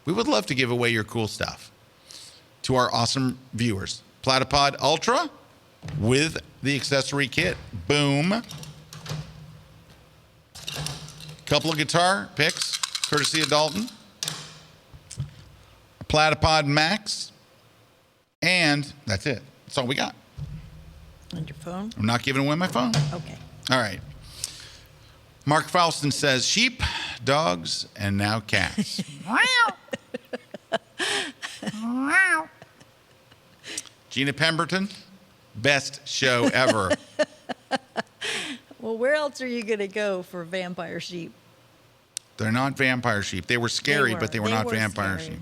We would love to give away your cool stuff to our awesome viewers. Platypod Ultra with the accessory kit. Boom. Couple of guitar picks, courtesy of Dalton. A Platypod Max. And that's it. That's all we got. On your phone? I'm not giving away my phone. Okay. All right. Mark Faustin says sheep, dogs, and now cats. Gina Pemberton, best show ever. Well, where else are you going to go for vampire sheep? They're not vampire sheep. They were scary, but they were not vampire sheep.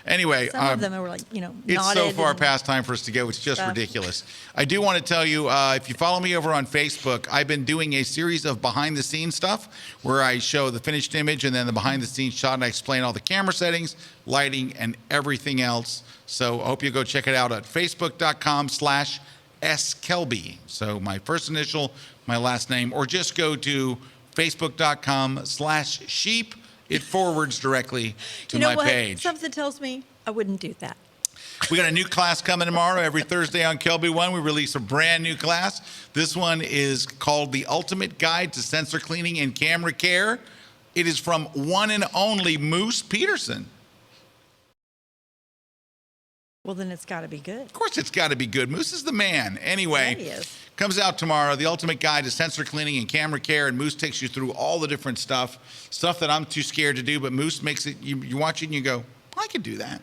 Anyway, Some of them were like, it's so knotted far and past time for us to go. It's just stuff. ridiculous. I do want to tell you, if you follow me over on Facebook, I've been doing a series of behind-the-scenes stuff where I show the finished image and then the behind-the-scenes shot, and I explain all the camera settings, lighting, and everything else. So I hope you go check it out at facebook.com/skelby. So my first initial, my last name, or just go to facebook.com/sheep. It forwards directly to my page. Something tells me I wouldn't do that. We got a new class coming tomorrow. Every Thursday on Kelby One, we release a brand new class. This one is called The Ultimate Guide to Sensor Cleaning and Camera Care. It is from one and only Moose Peterson. Well, then it's got to be good. Of course it's got to be good. Moose is the man. Anyway, Yeah, he is. comes out tomorrow, The Ultimate Guide to Sensor Cleaning and Camera Care, and Moose takes you through all the different stuff that I'm too scared to do, but Moose makes it, you watch it and you go, I could do that.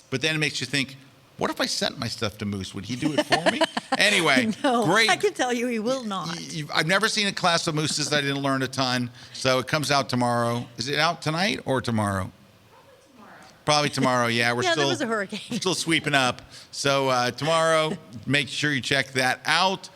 But then it makes you think, what if I sent my stuff to Moose? Would he do it for me? Anyway, No, great. I can tell you he will not. I've never seen a class of Moose's that I didn't learn a ton, so it comes out tomorrow. Is it out tonight or tomorrow? Probably tomorrow, yeah. Yeah, there was a hurricane. We're still sweeping up. So tomorrow, make sure you check that out.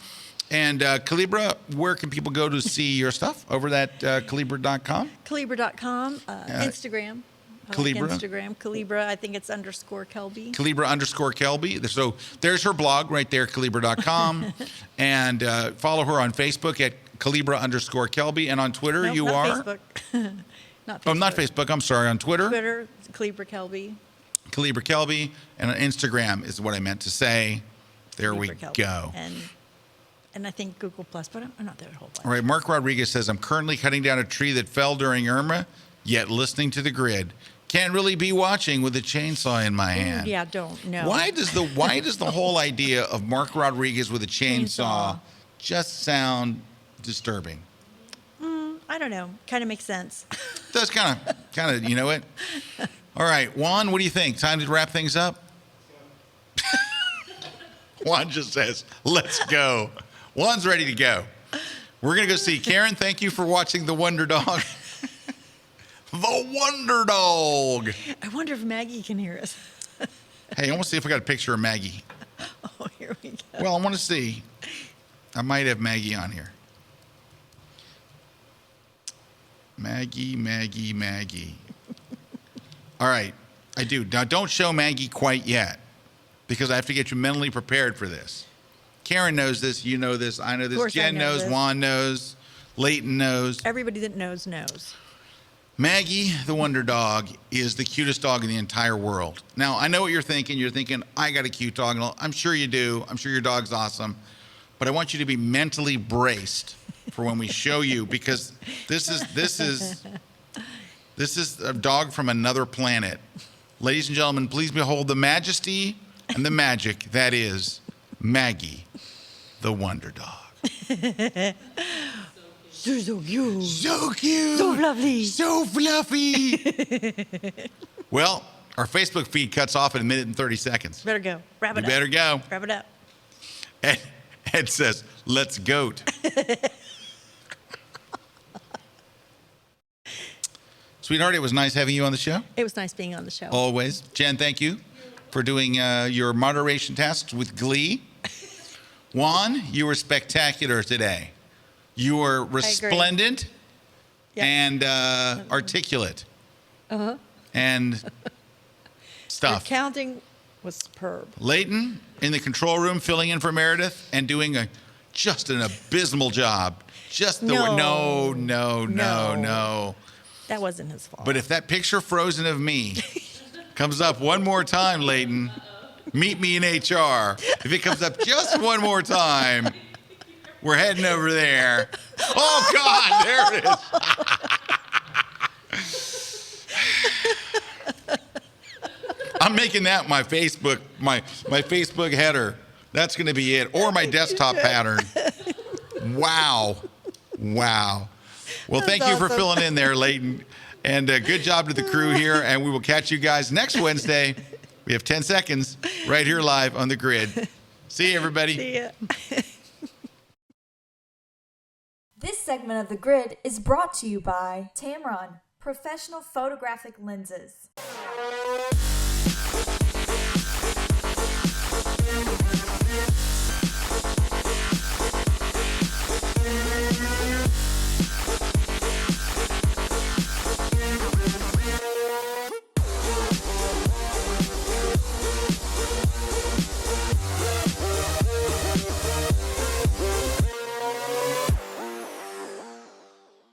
And Kalebra, where can people go to see your stuff? Over at Kalebra.com? Kalebra.com, Instagram. I like Kalebra? Instagram. Kalebra, I think it's _Kelby. Kalebra_Kelby. So there's her blog right there, Kalebra.com. And follow her on Facebook at Kalebra_Kelby. And on Twitter, Nope, you not are? Facebook. Not Facebook. Oh, not Facebook. I'm sorry. On Twitter? Twitter, Kalebra Kelby. Kalebra Kelby. And on Instagram is what I meant to say. There we Kalebra Kelby. go. And I think Google Plus, but I'm not there a whole bunch. All right, Mark Rodriguez says, I'm currently cutting down a tree that fell during Irma, yet listening to the grid. Can't really be watching with a chainsaw in my hand. Yeah, don't. No. Why does the whole idea of Mark Rodriguez with a chainsaw just sound disturbing? I don't know. Kind of makes sense. Does kind of, you know it? All right, Juan, what do you think? Time to wrap things up? Juan just says, let's go. Juan's ready to go. We're going to go see Karen. Thank you for watching The Wonder Dog. The Wonder Dog. I wonder if Maggie can hear us. Hey, I want to see if I got a picture of Maggie. Oh, here we go. Well, I want to see. I might have Maggie on here. Maggie. All right, I do. Now, don't show Maggie quite yet because I have to get you mentally prepared for this. Karen knows this. You know this. I know this. Of course I Jen know knows. this. Juan knows. Leighton knows. Everybody that knows, knows. Maggie, the Wonder Dog, is the cutest dog in the entire world. Now, I know what you're thinking. You're thinking, I got a cute dog. And I'm sure you do. I'm sure your dog's awesome. But I want you to be mentally braced for when we show you, because this is a dog from another planet. Ladies and gentlemen, please behold the majesty and the magic that is Maggie, the Wonder Dog. So cute. So cute. So lovely. So fluffy. Well, our Facebook feed cuts off in 1 minute and 30 seconds. Better go. Wrap it You up. better go. Wrap it up. Ed says, let's goat. Sweetheart, it was nice having you on the show. It was nice being on the show. Always. Jen, thank you for doing your moderation tasks with glee. Juan, you were spectacular today. You were resplendent and articulate. And stuff. Your counting was superb. Leighton in the control room filling in for Meredith and doing just an abysmal job. Just the no. That wasn't his fault. But if that picture frozen of me comes up one more time, Leighton, meet me in HR. If it comes up just one more time, we're heading over there. Oh God, there it is. I'm making that my Facebook, my Facebook header. That's going to be it, or my desktop pattern. Wow. Well, thank you for filling in there, Leighton, and good job to the crew here. And we will catch you guys next Wednesday. We have 10 seconds right here live on the grid. See you, everybody. See ya. This segment of The Grid is brought to you by Tamron, professional photographic lenses.